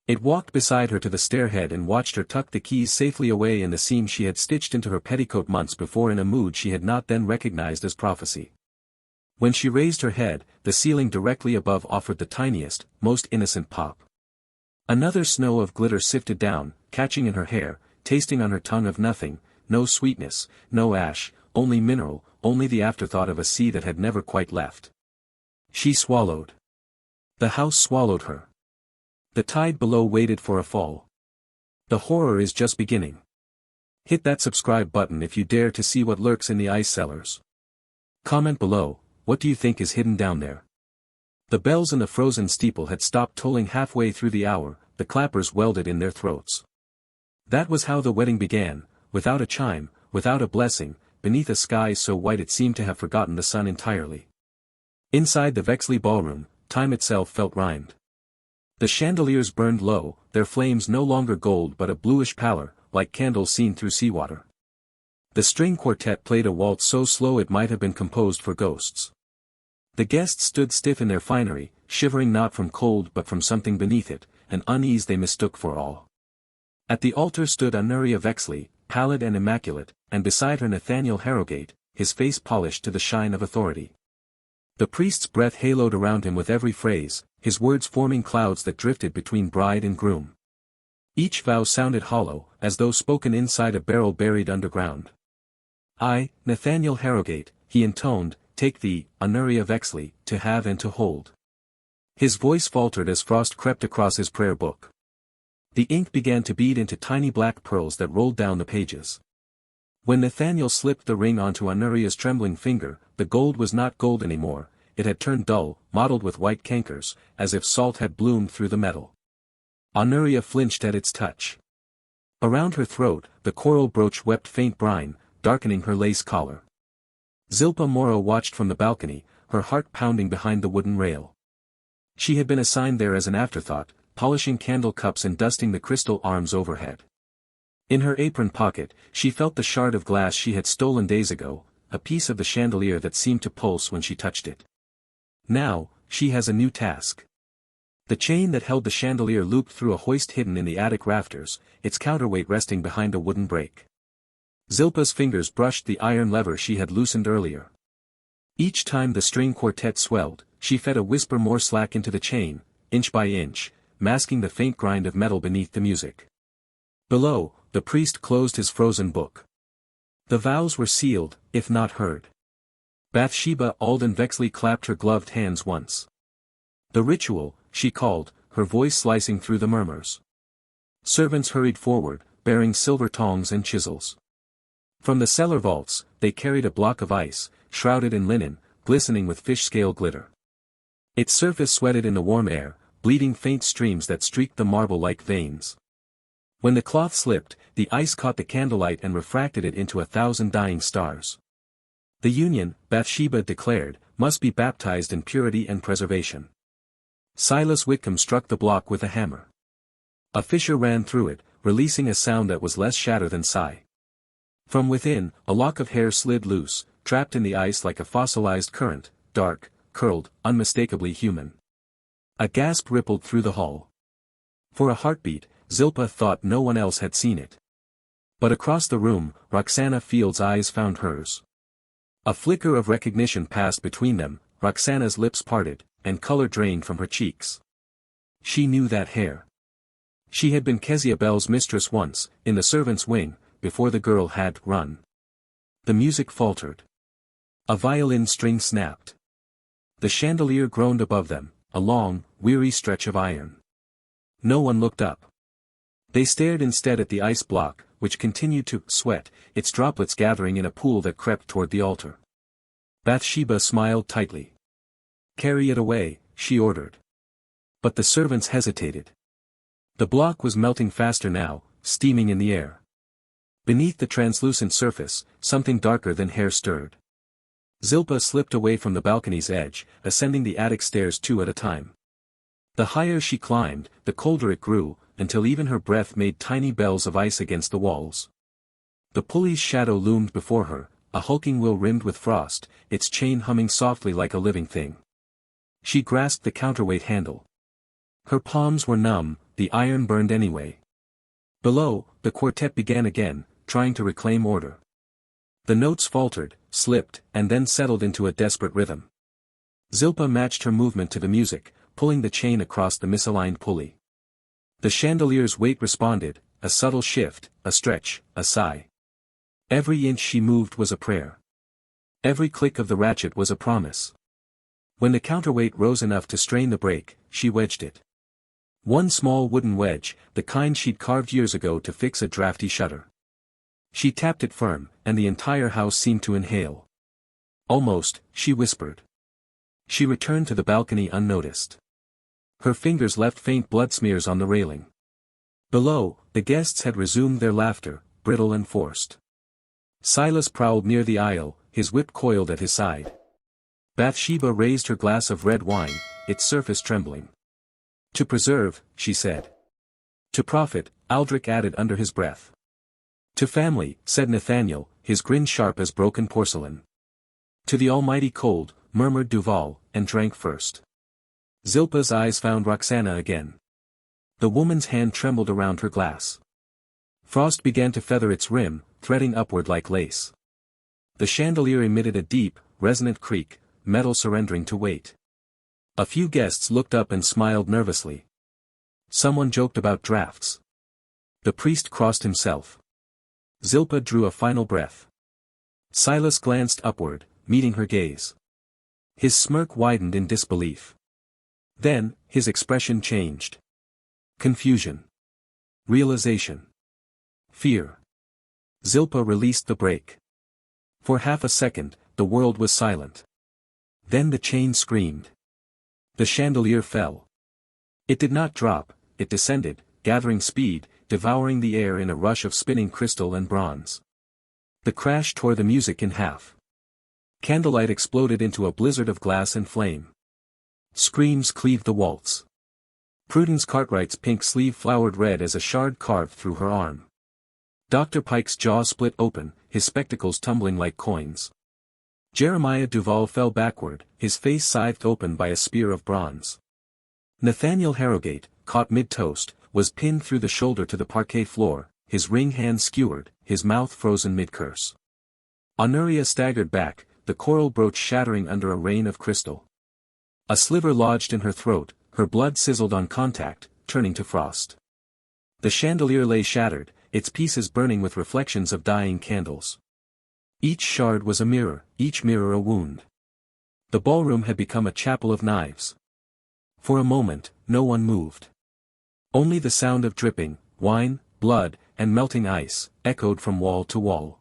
It walked beside her to the stairhead and watched her tuck the keys safely away in the seam she had stitched into her petticoat months before in a mood she had not then recognized as prophecy. When she raised her head, the ceiling directly above offered the tiniest, most innocent pop. Another snow of glitter sifted down, catching in her hair, tasting on her tongue of nothing, no sweetness, no ash, only mineral, only the afterthought of a sea that had never quite left. She swallowed. The house swallowed her. The tide below waited for a fall. The horror is just beginning. Hit that subscribe button if you dare to see what lurks in the ice cellars. Comment below, what do you think is hidden down there? The bells in the frozen steeple had stopped tolling halfway through the hour, the clappers welded in their throats. That was how the wedding began, without a chime, without a blessing, beneath a sky so white it seemed to have forgotten the sun entirely. Inside the Vexley ballroom, time itself felt rhymed. The chandeliers burned low, their flames no longer gold but a bluish pallor, like candles seen through seawater. The string quartet played a waltz so slow it might have been composed for ghosts. The guests stood stiff in their finery, shivering not from cold but from something beneath it, an unease they mistook for awe. At the altar stood Honoria Vexley, pallid and immaculate, and beside her Nathaniel Harrogate, his face polished to the shine of authority. The priest's breath haloed around him with every phrase, his words forming clouds that drifted between bride and groom. Each vow sounded hollow, as though spoken inside a barrel buried underground. "I, Nathaniel Harrogate," he intoned, "take thee, Honoria Vexley, to have and to hold." His voice faltered as frost crept across his prayer book. The ink began to bead into tiny black pearls that rolled down the pages. When Nathaniel slipped the ring onto Honoria's trembling finger, the gold was not gold anymore, it had turned dull, mottled with white cankers, as if salt had bloomed through the metal. Honoria flinched at its touch. Around her throat, the coral brooch wept faint brine, darkening her lace collar. Zilpah Morrow watched from the balcony, her heart pounding behind the wooden rail. She had been assigned there as an afterthought, polishing candle cups and dusting the crystal arms overhead. In her apron pocket, she felt the shard of glass she had stolen days ago, a piece of the chandelier that seemed to pulse when she touched it. Now, she has a new task. The chain that held the chandelier looped through a hoist hidden in the attic rafters, its counterweight resting behind a wooden brake. Zilpah's fingers brushed the iron lever she had loosened earlier. Each time the string quartet swelled, she fed a whisper more slack into the chain, inch by inch, masking the faint grind of metal beneath the music. Below, the priest closed his frozen book. The vows were sealed, if not heard. Bathsheba Alden Vexley clapped her gloved hands once. "The ritual," she called, her voice slicing through the murmurs. Servants hurried forward, bearing silver tongs and chisels. From the cellar vaults, they carried a block of ice, shrouded in linen, glistening with fish-scale glitter. Its surface sweated in the warm air, bleeding faint streams that streaked the marble like veins. When the cloth slipped, the ice caught the candlelight and refracted it into 1,000 dying stars. The union, Bathsheba declared, must be baptized in purity and preservation. Silas Whitcomb struck the block with a hammer. A fissure ran through it, releasing a sound that was less shatter than sigh. From within, a lock of hair slid loose, trapped in the ice like a fossilized current, dark, curled, unmistakably human. A gasp rippled through the hall. For a heartbeat, Zilpah thought no one else had seen it. But across the room, Roxana Field's eyes found hers. A flicker of recognition passed between them, Roxana's lips parted, and color drained from her cheeks. She knew that hair. She had been Kezia Bell's mistress once, in the servants' wing, before the girl had run. The music faltered. A violin string snapped. The chandelier groaned above them, a long, weary stretch of iron. No one looked up. They stared instead at the ice block, which continued to sweat, its droplets gathering in a pool that crept toward the altar. Bathsheba smiled tightly. "Carry it away," she ordered. But the servants hesitated. The block was melting faster now, steaming in the air. Beneath the translucent surface, something darker than hair stirred. Zilpah slipped away from the balcony's edge, ascending the attic stairs 2 at a time. The higher she climbed, the colder it grew, until even her breath made tiny bells of ice against the walls. The pulley's shadow loomed before her, a hulking wheel rimmed with frost, its chain humming softly like a living thing. She grasped the counterweight handle. Her palms were numb, the iron burned anyway. Below, the quartet began again, trying to reclaim order. The notes faltered, slipped, and then settled into a desperate rhythm. Zilpah matched her movement to the music, pulling the chain across the misaligned pulley. The chandelier's weight responded, a subtle shift, a stretch, a sigh. Every inch she moved was a prayer. Every click of the ratchet was a promise. When the counterweight rose enough to strain the brake, she wedged it. One small wooden wedge, the kind she'd carved years ago to fix a drafty shutter. She tapped it firm, and the entire house seemed to inhale. "Almost," she whispered. She returned to the balcony unnoticed. Her fingers left faint blood smears on the railing. Below, the guests had resumed their laughter, brittle and forced. Silas prowled near the aisle, his whip coiled at his side. Bathsheba raised her glass of red wine, its surface trembling. "To preserve," she said. "To profit," Aldrich added under his breath. "To family," said Nathaniel, his grin sharp as broken porcelain. "To the almighty cold," murmured Duval, and drank first. Zilpah's eyes found Roxana again. The woman's hand trembled around her glass. Frost began to feather its rim, threading upward like lace. The chandelier emitted a deep, resonant creak, metal surrendering to weight. A few guests looked up and smiled nervously. Someone joked about drafts. The priest crossed himself. Zilpah drew a final breath. Silas glanced upward, meeting her gaze. His smirk widened in disbelief. Then, his expression changed. Confusion. Realization. Fear. Zilpah released the brake. For half a second, the world was silent. Then the chain screamed. The chandelier fell. It did not drop, it descended, gathering speed, devouring the air in a rush of spinning crystal and bronze. The crash tore the music in half. Candlelight exploded into a blizzard of glass and flame. Screams cleaved the waltz. Prudence Cartwright's pink sleeve flowered red as a shard carved through her arm. Dr. Pike's jaw split open, his spectacles tumbling like coins. Jeremiah Duval fell backward, his face scythed open by a spear of bronze. Nathaniel Harrogate, caught mid-toast, was pinned through the shoulder to the parquet floor, his ring hand skewered, his mouth frozen mid-curse. Honoria staggered back, the coral brooch shattering under a rain of crystal. A sliver lodged in her throat, her blood sizzled on contact, turning to frost. The chandelier lay shattered, its pieces burning with reflections of dying candles. Each shard was a mirror, each mirror a wound. The ballroom had become a chapel of knives. For a moment, no one moved. Only the sound of dripping, wine, blood, and melting ice, echoed from wall to wall.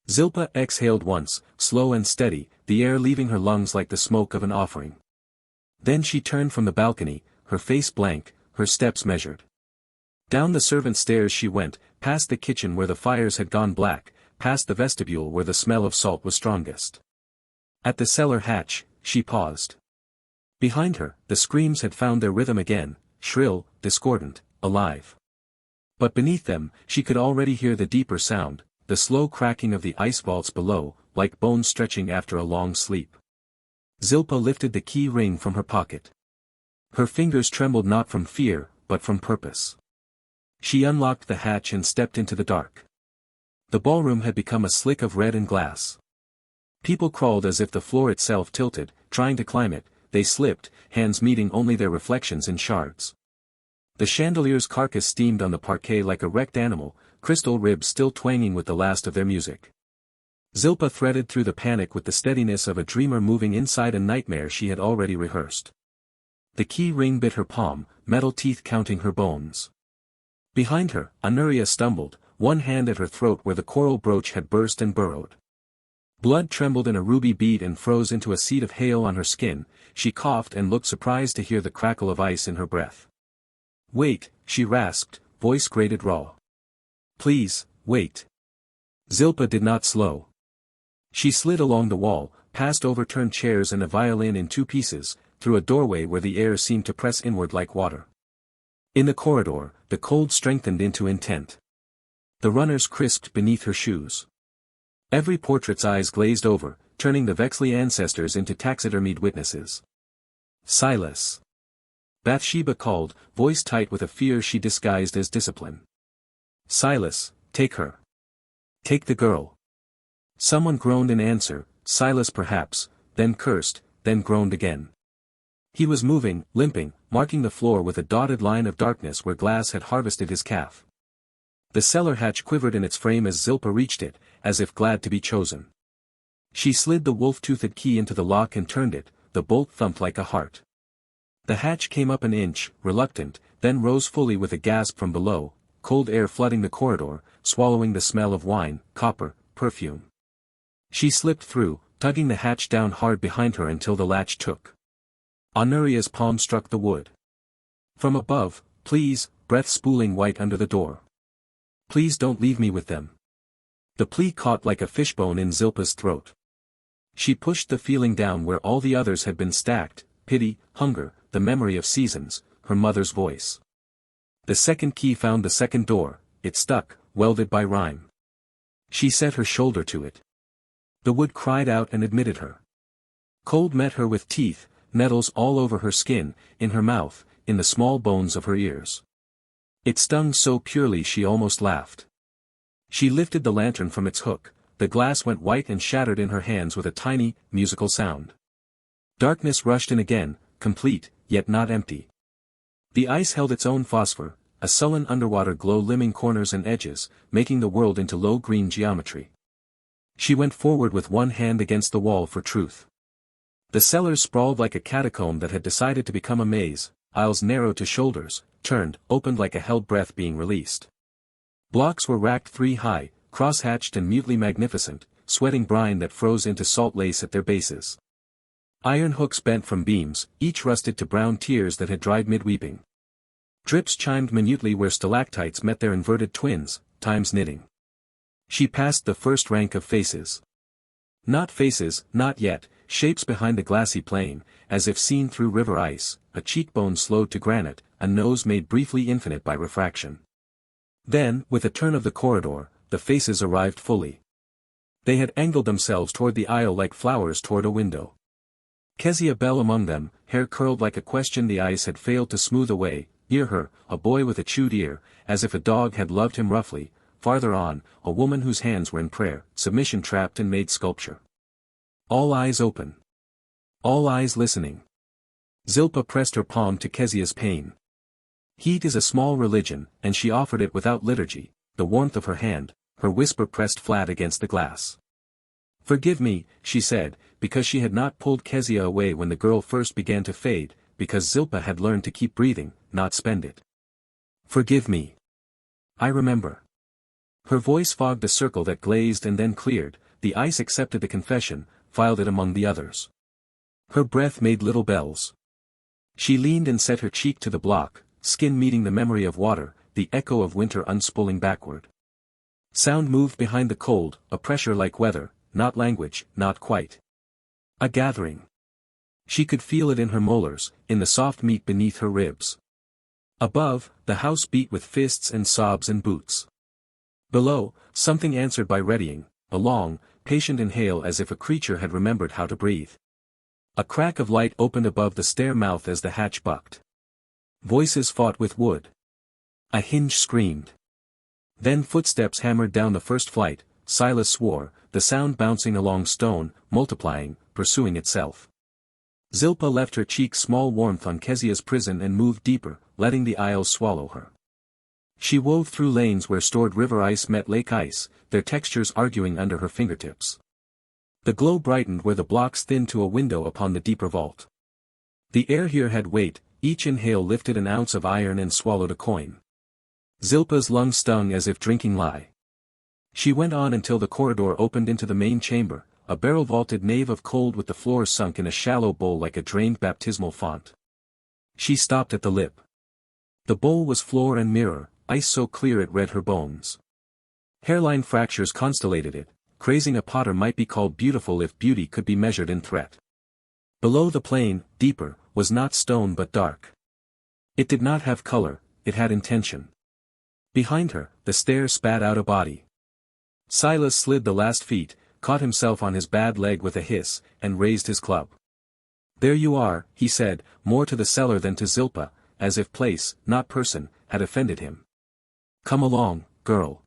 Zilpah exhaled once, slow and steady, the air leaving her lungs like the smoke of an offering. Then she turned from the balcony, her face blank, her steps measured. Down the servant stairs she went, past the kitchen where the fires had gone black, past the vestibule where the smell of salt was strongest. At the cellar hatch, she paused. Behind her, the screams had found their rhythm again, shrill, discordant, alive. But beneath them, she could already hear the deeper sound, the slow cracking of the ice vaults below, like bones stretching after a long sleep. Zilpah lifted the key ring from her pocket. Her fingers trembled not from fear, but from purpose. She unlocked the hatch and stepped into the dark. The ballroom had become a slick of red and glass. People crawled as if the floor itself tilted, trying to climb it, they slipped, hands meeting only their reflections in shards. The chandelier's carcass steamed on the parquet like a wrecked animal, crystal ribs still twanging with the last of their music. Zilpah threaded through the panic with the steadiness of a dreamer moving inside a nightmare she had already rehearsed. The key ring bit her palm, metal teeth counting her bones. Behind her, Honoria stumbled, one hand at her throat where the coral brooch had burst and burrowed. Blood trembled in a ruby bead and froze into a seed of hail on her skin, she coughed and looked surprised to hear the crackle of ice in her breath. "Wait," she rasped, voice grated raw. "Please, wait." Zilpah did not slow. She slid along the wall, past overturned chairs and a violin in two pieces, through a doorway where the air seemed to press inward like water. In the corridor, the cold strengthened into intent. The runners crisped beneath her shoes. Every portrait's eyes glazed over, turning the Vexley ancestors into taxidermied witnesses. "Silas." Bathsheba called, voice tight with a fear she disguised as discipline. "Silas, take her. Take the girl." Someone groaned in answer, Silas perhaps, then cursed, then groaned again. He was moving, limping, marking the floor with a dotted line of darkness where glass had harvested his calf. The cellar hatch quivered in its frame as Zilpah reached it, as if glad to be chosen. She slid the wolf-toothed key into the lock and turned it, the bolt thumped like a heart. The hatch came up an inch, reluctant, then rose fully with a gasp from below, cold air flooding the corridor, swallowing the smell of wine, copper, perfume. She slipped through, tugging the hatch down hard behind her until the latch took. Honoria's palm struck the wood. From above, "Please," breath spooling white under the door. "Please don't leave me with them." The plea caught like a fishbone in Zilpah's throat. She pushed the feeling down where all the others had been stacked: pity, hunger, the memory of seasons, her mother's voice. The second key found the second door. It stuck, welded by rhyme. She set her shoulder to it. The wood cried out and admitted her. Cold met her with teeth, nettles all over her skin, in her mouth, in the small bones of her ears. It stung so purely she almost laughed. She lifted the lantern from its hook. The glass went white and shattered in her hands with a tiny, musical sound. Darkness rushed in again, complete, yet not empty. The ice held its own phosphor, a sullen underwater glow limning corners and edges, making the world into low green geometry. She went forward with one hand against the wall for truth. The cellars sprawled like a catacomb that had decided to become a maze, aisles narrowed to shoulders, turned, opened like a held breath being released. Blocks were racked 3 high, cross-hatched and mutely magnificent, sweating brine that froze into salt lace at their bases. Iron hooks bent from beams, each rusted to brown tears that had dried mid-weeping. Drips chimed minutely where stalactites met their inverted twins, time's knitting. She passed the first rank of faces. Not faces, not yet, shapes behind the glassy plain, as if seen through river ice, a cheekbone slowed to granite, a nose made briefly infinite by refraction. Then, with a turn of the corridor, the faces arrived fully. They had angled themselves toward the aisle like flowers toward a window. Kezia Bell among them, hair curled like a question the ice had failed to smooth away. Near her, a boy with a chewed ear, as if a dog had loved him roughly. Farther on, a woman whose hands were in prayer, submission trapped in made sculpture. All eyes open. All eyes listening. Zilpah pressed her palm to Kezia's pain. Heat is a small religion, and she offered it without liturgy, the warmth of her hand, her whisper pressed flat against the glass. "Forgive me," she said, because she had not pulled Kezia away when the girl first began to fade, because Zilpah had learned to keep breathing, not spend it. "Forgive me. I remember." Her voice fogged a circle that glazed and then cleared. The ice accepted the confession, filed it among the others. Her breath made little bells. She leaned and set her cheek to the block, skin meeting the memory of water, the echo of winter unspooling backward. Sound moved behind the cold, a pressure like weather, not language, not quite. A gathering. She could feel it in her molars, in the soft meat beneath her ribs. Above, the house beat with fists and sobs and boots. Below, something answered by readying, a long, patient inhale as if a creature had remembered how to breathe. A crack of light opened above the stair mouth as the hatch bucked. Voices fought with wood. A hinge screamed. Then footsteps hammered down the first flight. Silas swore, the sound bouncing along stone, multiplying, pursuing itself. Zilpah left her cheek small warmth on Kezia's prison and moved deeper, letting the aisles swallow her. She wove through lanes where stored river ice met lake ice, their textures arguing under her fingertips. The glow brightened where the blocks thinned to a window upon the deeper vault. The air here had weight, each inhale lifted an ounce of iron and swallowed a coin. Zilpah's lungs stung as if drinking lye. She went on until the corridor opened into the main chamber, a barrel-vaulted nave of cold with the floors sunk in a shallow bowl like a drained baptismal font. She stopped at the lip. The bowl was floor and mirror, ice so clear it read her bones. Hairline fractures constellated it, crazing a potter might be called beautiful if beauty could be measured in threat. Below the plane, deeper, was not stone but dark. It did not have color, it had intention. Behind her, the stair spat out a body. Silas slid the last feet, caught himself on his bad leg with a hiss, and raised his club. "There you are," he said, more to the cellar than to Zilpah, as if place, not person, had offended him. "Come along, girl.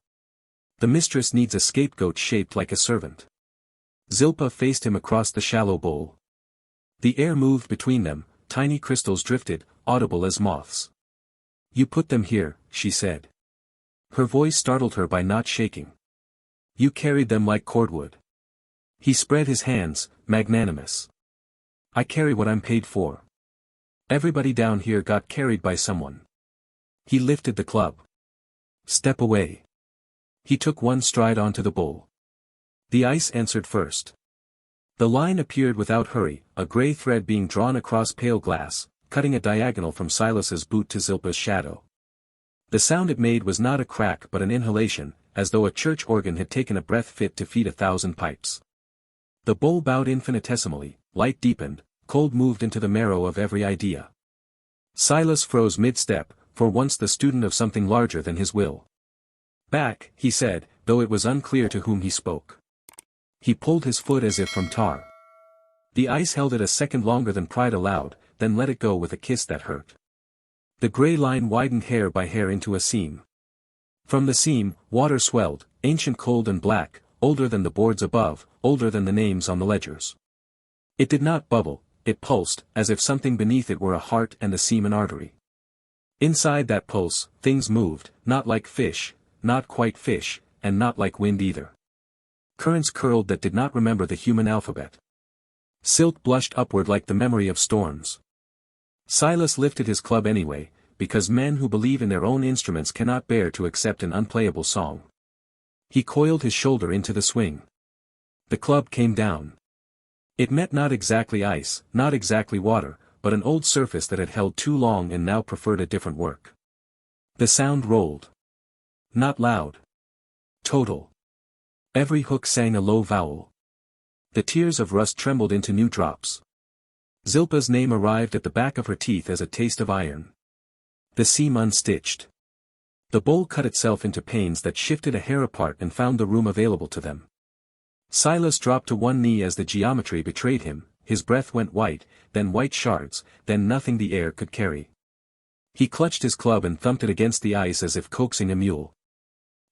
The mistress needs a scapegoat shaped like a servant." Zilpah faced him across the shallow bowl. The air moved between them, tiny crystals drifted, audible as moths. "You put them here," she said. Her voice startled her by not shaking. "You carried them like cordwood." He spread his hands, magnanimous. "I carry what I'm paid for. Everybody down here got carried by someone." He lifted the club. "Step away." He took one stride onto the bowl. The ice answered first. The line appeared without hurry, a gray thread being drawn across pale glass, cutting a diagonal from Silas's boot to Zilpah's shadow. The sound it made was not a crack but an inhalation, as though a church organ had taken a breath fit to feed 1,000 pipes. The bowl bowed infinitesimally, light deepened, cold moved into the marrow of every idea. Silas froze mid-step, for once the student of something larger than his will. "Back," he said, though it was unclear to whom he spoke. He pulled his foot as if from tar. The ice held it a second longer than pride allowed, then let it go with a kiss that hurt. The grey line widened hair by hair into a seam. From the seam, water swelled, ancient cold and black, older than the boards above, older than the names on the ledgers. It did not bubble, it pulsed, as if something beneath it were a heart and the seam an artery. Inside that pulse, things moved, not like fish, not quite fish, and not like wind either. Currents curled that did not remember the human alphabet. Silt blushed upward like the memory of storms. Silas lifted his club anyway, because men who believe in their own instruments cannot bear to accept an unplayable song. He coiled his shoulder into the swing. The club came down. It met not exactly ice, not exactly water, but an old surface that had held too long and now preferred a different work. The sound rolled. Not loud. Total. Every hook sang a low vowel. The tears of rust trembled into new drops. Zilpah's name arrived at the back of her teeth as a taste of iron. The seam unstitched. The bowl cut itself into panes that shifted a hair apart and found the room available to them. Silas dropped to one knee as the geometry betrayed him, his breath went white, then white shards, then nothing the air could carry. He clutched his club and thumped it against the ice as if coaxing a mule.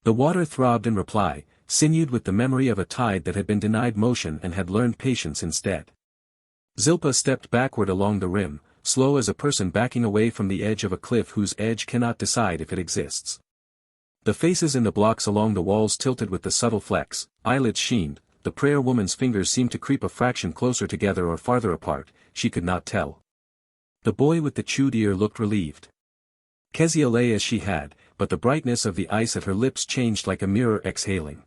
The water throbbed in reply, sinewed with the memory of a tide that had been denied motion and had learned patience instead. Zilpah stepped backward along the rim, slow as a person backing away from the edge of a cliff whose edge cannot decide if it exists. The faces in the blocks along the walls tilted with the subtle flex, eyelids sheened, the prayer woman's fingers seemed to creep a fraction closer together or farther apart, she could not tell. The boy with the chewed ear looked relieved. Kezia lay as she had, but the brightness of the ice at her lips changed like a mirror exhaling.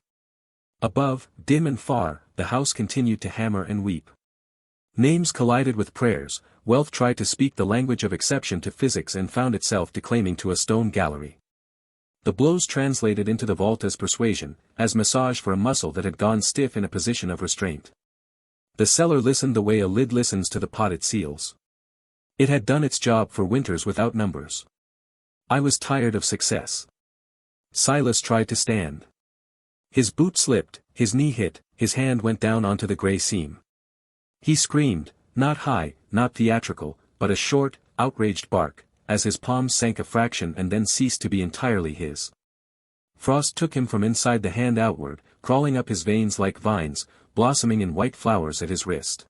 Above, dim and far, the house continued to hammer and weep. Names collided with prayers, wealth tried to speak the language of exception to physics and found itself declaiming to a stone gallery. The blows translated into the vault as persuasion, as massage for a muscle that had gone stiff in a position of restraint. The cellar listened the way a lid listens to the pot it seals. It had done its job for winters without numbers. I was tired of success. Silas tried to stand. His boot slipped, his knee hit, his hand went down onto the grey seam. He screamed, not high, not theatrical, but a short, outraged bark, as his palms sank a fraction and then ceased to be entirely his. Frost took him from inside the hand outward, crawling up his veins like vines, blossoming in white flowers at his wrist.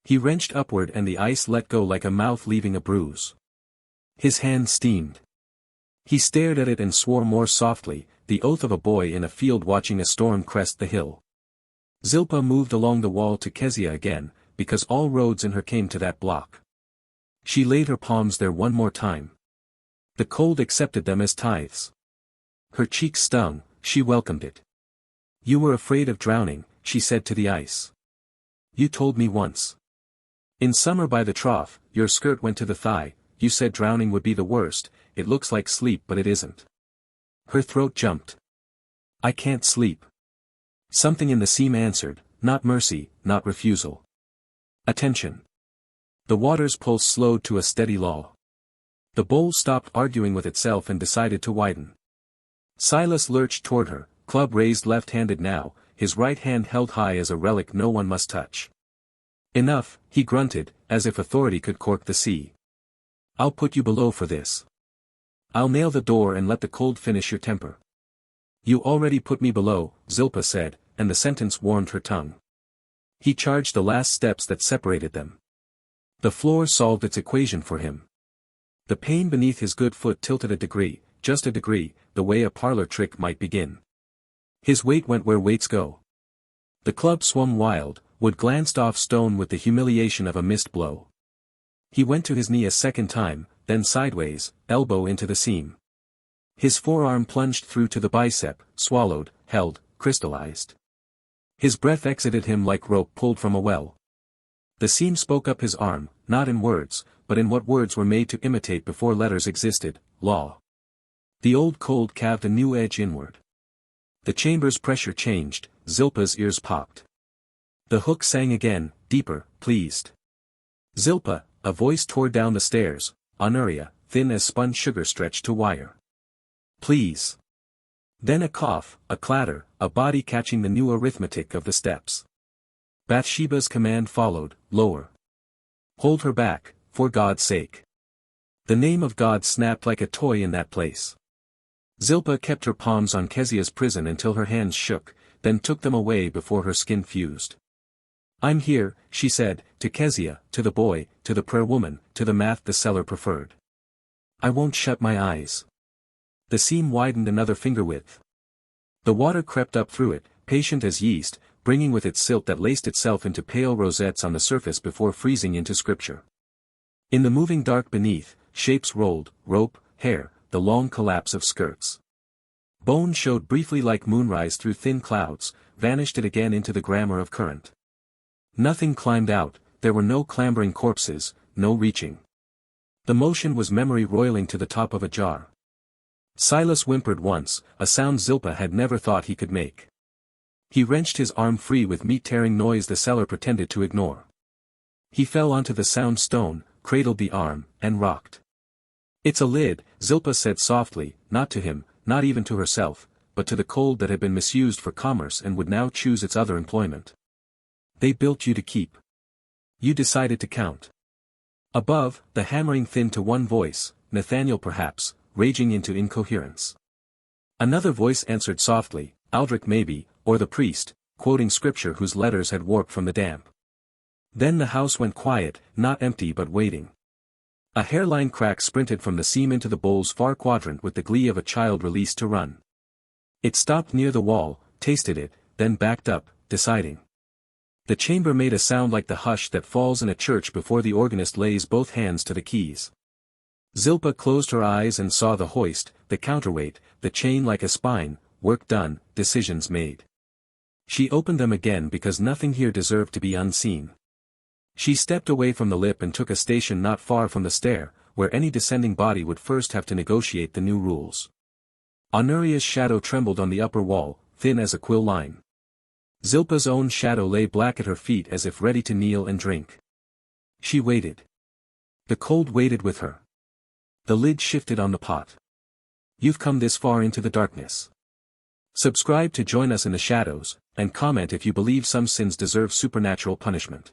He wrenched upward and the ice let go like a mouth leaving a bruise. His hand steamed. He stared at it and swore more softly, the oath of a boy in a field watching a storm crest the hill. Zilpah moved along the wall to Kezia again, because all roads in her came to that block. She laid her palms there one more time. The cold accepted them as tithes. Her cheeks stung, she welcomed it. "You were afraid of drowning," she said to the ice. "You told me once. In summer by the trough, your skirt went to the thigh, you said drowning would be the worst, it looks like sleep but it isn't." Her throat jumped. "I can't sleep." Something in the seam answered, not mercy, not refusal. Attention. The water's pulse slowed to a steady law. The bowl stopped arguing with itself and decided to widen. Silas lurched toward her, club raised left-handed now, his right hand held high as a relic no one must touch. "Enough," he grunted, as if authority could cork the sea. "I'll put you below for this. I'll nail the door and let the cold finish your temper." "You already put me below," Zilpah said, and the sentence warmed her tongue. He charged the last steps that separated them. The floor solved its equation for him. The pane beneath his good foot tilted a degree, just a degree, the way a parlor trick might begin. His weight went where weights go. The club swung wild, wood glanced off stone with the humiliation of a missed blow. He went to his knee a second time, then sideways, elbow into the seam. His forearm plunged through to the bicep, swallowed, held, crystallized. His breath exited him like rope pulled from a well. The seam spoke up his arm, not in words, but in what words were made to imitate before letters existed, law. The old cold calved a new edge inward. The chamber's pressure changed, Zilpah's ears popped. The hook sang again, deeper, pleased. Zilpah, a voice tore down the stairs, Honoria, thin as spun sugar stretched to wire. Please. Then a cough, a clatter, a body catching the new arithmetic of the steps. Bathsheba's command followed, lower. Hold her back, for God's sake. The name of God snapped like a toy in that place. Zilpah kept her palms on Keziah's prison until her hands shook, then took them away before her skin fused. I'm here, she said, to Keziah, to the boy, to the prayer woman, to the math the cellar preferred. I won't shut my eyes. The seam widened another finger width. The water crept up through it, patient as yeast, bringing with it silt that laced itself into pale rosettes on the surface before freezing into scripture. In the moving dark beneath, shapes rolled, rope, hair, the long collapse of skirts. Bone showed briefly like moonrise through thin clouds, vanished it again into the grammar of current. Nothing climbed out, there were no clambering corpses, no reaching. The motion was memory roiling to the top of a jar. Silas whimpered once, a sound Zilpah had never thought he could make. He wrenched his arm free with meat-tearing noise the cellar pretended to ignore. He fell onto the sound stone, cradled the arm, and rocked. It's a lid, Zilpah said softly, not to him, not even to herself, but to the cold that had been misused for commerce and would now choose its other employment. They built you to keep. You decided to count. Above, the hammering thinned to one voice, Nathaniel perhaps, raging into incoherence. Another voice answered softly, Aldrich maybe, or the priest, quoting scripture whose letters had warped from the damp. Then the house went quiet, not empty but waiting. A hairline crack sprinted from the seam into the bowl's far quadrant with the glee of a child released to run. It stopped near the wall, tasted it, then backed up, deciding. The chamber made a sound like the hush that falls in a church before the organist lays both hands to the keys. Zilpah closed her eyes and saw the hoist, the counterweight, the chain like a spine, work done, decisions made. She opened them again because nothing here deserved to be unseen. She stepped away from the lip and took a station not far from the stair, where any descending body would first have to negotiate the new rules. Honoria's shadow trembled on the upper wall, thin as a quill line. Zilpah's own shadow lay black at her feet as if ready to kneel and drink. She waited. The cold waited with her. The lid shifted on the pot. You've come this far into the darkness. Subscribe to join us in the shadows, and comment if you believe some sins deserve supernatural punishment.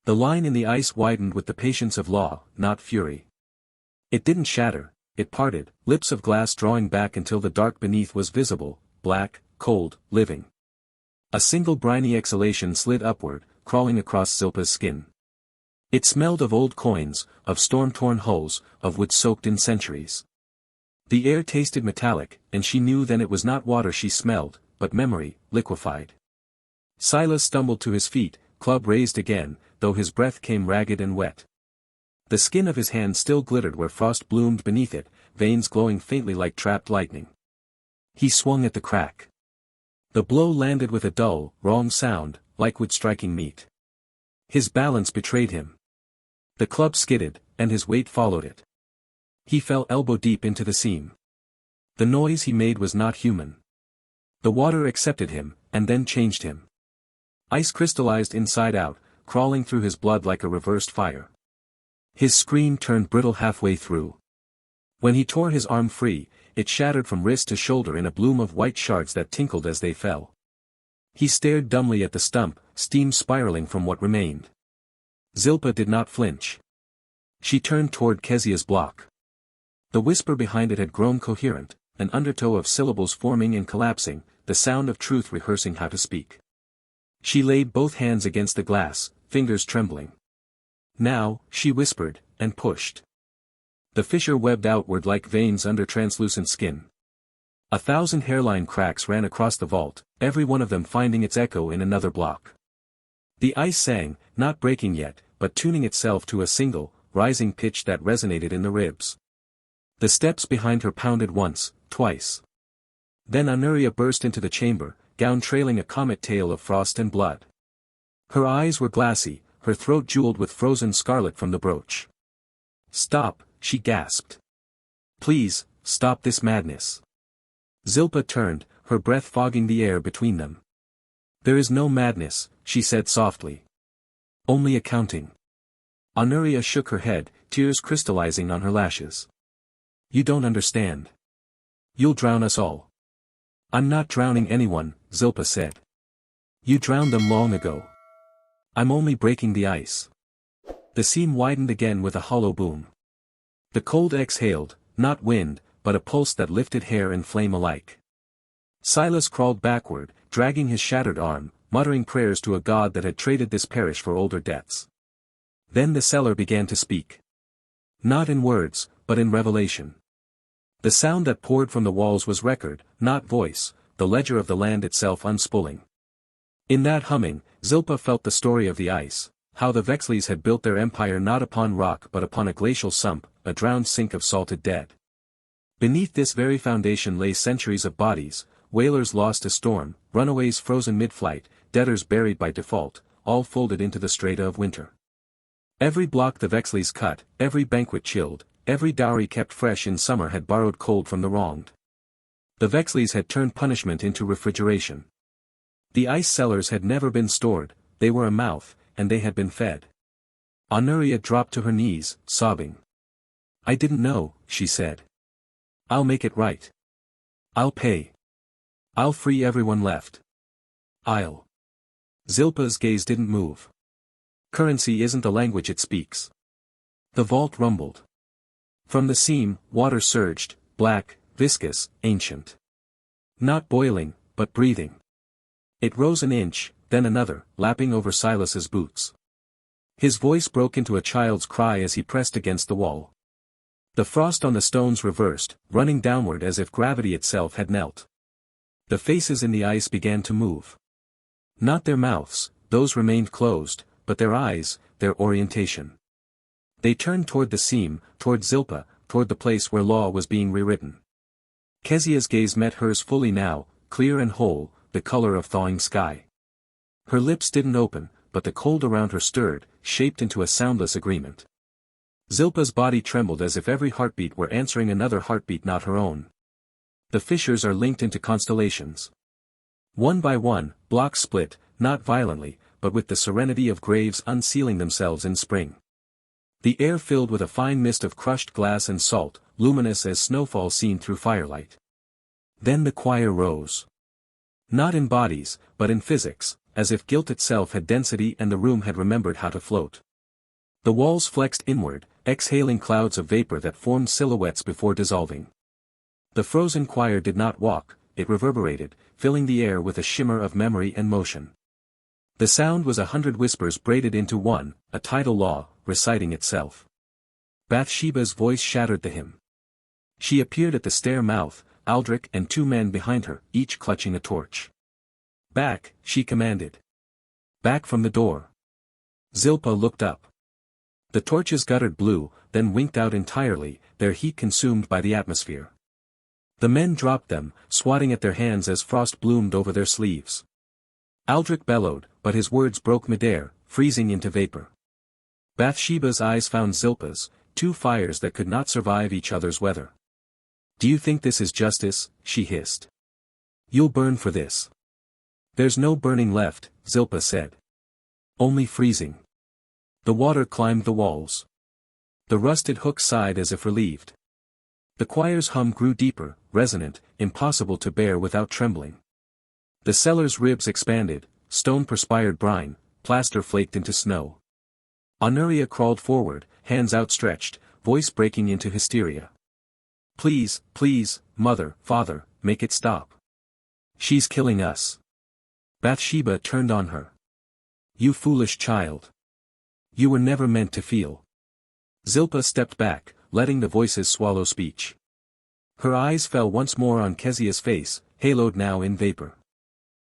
The line in the ice widened with the patience of law, not fury. It didn't shatter, it parted, lips of glass drawing back until the dark beneath was visible, black, cold, living. A single briny exhalation slid upward, crawling across Zilpah's skin. It smelled of old coins, of storm-torn hulls, of wood soaked in centuries. The air tasted metallic, and she knew then it was not water she smelled, but memory, liquefied. Silas stumbled to his feet, club raised again, though his breath came ragged and wet. The skin of his hand still glittered where frost bloomed beneath it, veins glowing faintly like trapped lightning. He swung at the crack. The blow landed with a dull, wrong sound, like wood striking meat. His balance betrayed him. The club skidded, and his weight followed it. He fell elbow-deep into the seam. The noise he made was not human. The water accepted him, and then changed him. Ice crystallized inside out, crawling through his blood like a reversed fire. His scream turned brittle halfway through. When he tore his arm free, it shattered from wrist to shoulder in a bloom of white shards that tinkled as they fell. He stared dumbly at the stump, steam spiraling from what remained. Zilpah did not flinch. She turned toward Keziah's block. The whisper behind it had grown coherent, an undertow of syllables forming and collapsing, the sound of truth rehearsing how to speak. She laid both hands against the glass, fingers trembling. Now, she whispered, and pushed. The fissure webbed outward like veins under translucent skin. 1,000 hairline cracks ran across the vault, every one of them finding its echo in another block. The ice sang, not breaking yet, but tuning itself to a single, rising pitch that resonated in the ribs. The steps behind her pounded once, twice. Then Honoria burst into the chamber, gown trailing a comet tail of frost and blood. Her eyes were glassy, her throat jeweled with frozen scarlet from the brooch. Stop, she gasped. Please, stop this madness. Zilpah turned, her breath fogging the air between them. "There is no madness," she said softly. "Only accounting." Honoria shook her head, tears crystallizing on her lashes. "You don't understand. You'll drown us all." "I'm not drowning anyone," Zilpah said. "You drowned them long ago. I'm only breaking the ice." The seam widened again with a hollow boom. The cold exhaled, not wind, but a pulse that lifted hair and flame alike. Silas crawled backward, dragging his shattered arm, muttering prayers to a god that had traded this parish for older debts. Then the cellar began to speak. Not in words, but in revelation. The sound that poured from the walls was record, not voice, the ledger of the land itself unspooling. In that humming, Zilpah felt the story of the ice, how the Vexleys had built their empire not upon rock but upon a glacial sump, a drowned sink of salted dead. Beneath this very foundation lay centuries of bodies, whalers lost to storm, runaways frozen mid-flight, debtors buried by default, all folded into the strata of winter. Every block the Vexleys cut, every banquet chilled, every dowry kept fresh in summer had borrowed cold from the wronged. The Vexleys had turned punishment into refrigeration. The ice cellars had never been stored, they were a mouth, and they had been fed. Honoria dropped to her knees, sobbing. "I didn't know," she said. "I'll make it right. I'll pay. I'll free everyone left. I'll." Zilpah's gaze didn't move. "Currency isn't the language it speaks." The vault rumbled. From the seam, water surged, black, viscous, ancient. Not boiling, but breathing. It rose an inch, then another, lapping over Silas's boots. His voice broke into a child's cry as he pressed against the wall. The frost on the stones reversed, running downward as if gravity itself had knelt. The faces in the ice began to move. Not their mouths, those remained closed, but their eyes, their orientation. They turned toward the seam, toward Zilpah, toward the place where law was being rewritten. Keziah's gaze met hers fully now, clear and whole, the color of thawing sky. Her lips didn't open, but the cold around her stirred, shaped into a soundless agreement. Zilpah's body trembled as if every heartbeat were answering another heartbeat not her own. The fissures are linked into constellations. One by one, blocks split, not violently, but with the serenity of graves unsealing themselves in spring. The air filled with a fine mist of crushed glass and salt, luminous as snowfall seen through firelight. Then the choir rose. Not in bodies, but in physics, as if guilt itself had density and the room had remembered how to float. The walls flexed inward, exhaling clouds of vapor that formed silhouettes before dissolving. The frozen choir did not walk, it reverberated, filling the air with a shimmer of memory and motion. The sound was 100 whispers braided into one, a tidal law, reciting itself. Bathsheba's voice shattered the hymn. She appeared at the stair mouth, Aldrich and 2 men behind her, each clutching a torch. "Back," she commanded. "Back from the door." Zilpah looked up. The torches guttered blue, then winked out entirely, their heat consumed by the atmosphere. The men dropped them, swatting at their hands as frost bloomed over their sleeves. Aldrich bellowed, but his words broke midair, freezing into vapor. Bathsheba's eyes found Zilpah's, 2 fires that could not survive each other's weather. "Do you think this is justice?" she hissed. "You'll burn for this." "There's no burning left," Zilpah said. "Only freezing." The water climbed the walls. The rusted hook sighed as if relieved. The choir's hum grew deeper, resonant, impossible to bear without trembling. The cellar's ribs expanded, stone perspired brine, plaster flaked into snow. Honoria crawled forward, hands outstretched, voice breaking into hysteria. "Please, please, mother, father, make it stop. She's killing us." Bathsheba turned on her. "You foolish child. You were never meant to feel." Zilpah stepped back, letting the voices swallow speech. Her eyes fell once more on Keziah's face, haloed now in vapor.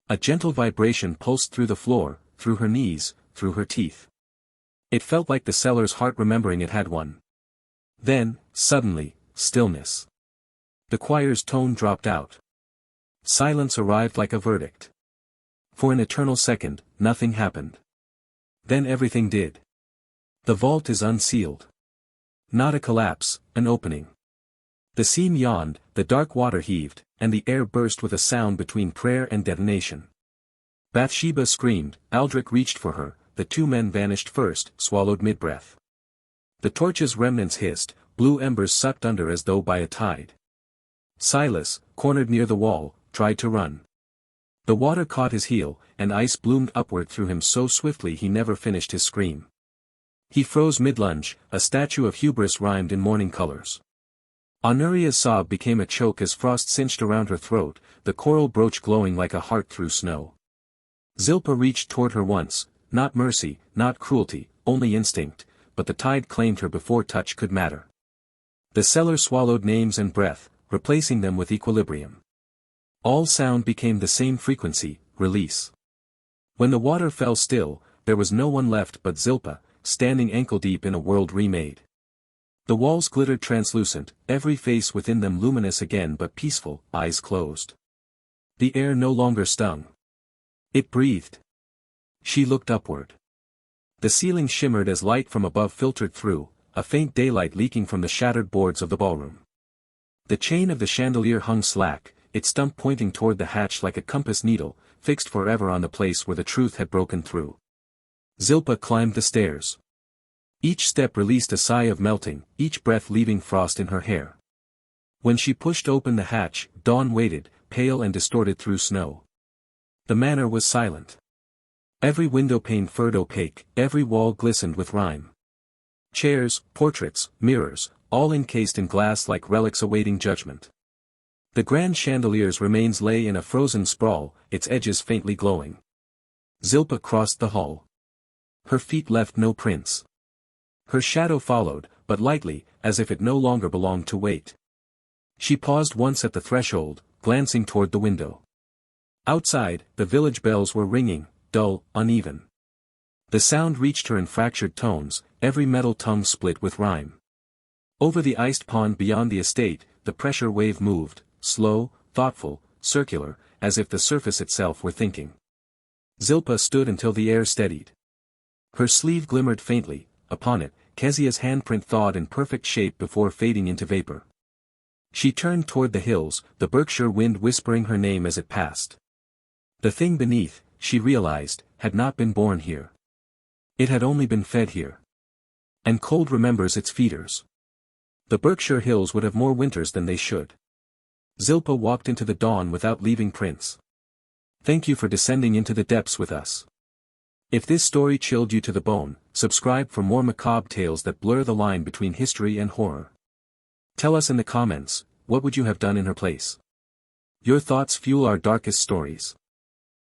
A gentle vibration pulsed through the floor, through her knees, through her teeth. It felt like the cellar's heart remembering it had one. Then, suddenly, stillness. The choir's tone dropped out. Silence arrived like a verdict. For an eternal second, nothing happened. Then everything did. The vault is unsealed. Not a collapse, an opening. The seam yawned, the dark water heaved, and the air burst with a sound between prayer and detonation. Bathsheba screamed, Aldrich reached for her, the two men vanished first, swallowed mid-breath. The torch's remnants hissed, blue embers sucked under as though by a tide. Silas, cornered near the wall, tried to run. The water caught his heel, and ice bloomed upward through him so swiftly he never finished his scream. He froze mid-lunge, a statue of hubris rhymed in morning colors. Honoria's sob became a choke as frost cinched around her throat, the coral brooch glowing like a heart through snow. Zilpah reached toward her once, not mercy, not cruelty, only instinct, but the tide claimed her before touch could matter. The cellar swallowed names and breath, replacing them with equilibrium. All sound became the same frequency, release. When the water fell still, there was no one left but Zilpah, standing ankle-deep in a world remade. The walls glittered translucent, every face within them luminous again but peaceful, eyes closed. The air no longer stung. It breathed. She looked upward. The ceiling shimmered as light from above filtered through, a faint daylight leaking from the shattered boards of the ballroom. The chain of the chandelier hung slack, its stump pointing toward the hatch like a compass needle, fixed forever on the place where the truth had broken through. Zilpah climbed the stairs. Each step released a sigh of melting, each breath leaving frost in her hair. When she pushed open the hatch, dawn waited, pale and distorted through snow. The manor was silent. Every windowpane furred opaque, every wall glistened with rime. Chairs, portraits, mirrors, all encased in glass like relics awaiting judgment. The grand chandelier's remains lay in a frozen sprawl, its edges faintly glowing. Zilpah crossed the hall. Her feet left no prints. Her shadow followed, but lightly, as if it no longer belonged to wait. She paused once at the threshold, glancing toward the window. Outside, the village bells were ringing, dull, uneven. The sound reached her in fractured tones, every metal tongue split with rhyme. Over the iced pond beyond the estate, the pressure wave moved, slow, thoughtful, circular, as if the surface itself were thinking. Zilpah stood until the air steadied. Her sleeve glimmered faintly, upon it, Keziah's handprint thawed in perfect shape before fading into vapor. She turned toward the hills, the Berkshire wind whispering her name as it passed. The thing beneath, she realized, had not been born here. It had only been fed here. And cold remembers its feeders. The Berkshire hills would have more winters than they should. Zilpah walked into the dawn without leaving prints. Thank you for descending into the depths with us. If this story chilled you to the bone, subscribe for more macabre tales that blur the line between history and horror. Tell us in the comments, what would you have done in her place? Your thoughts fuel our darkest stories.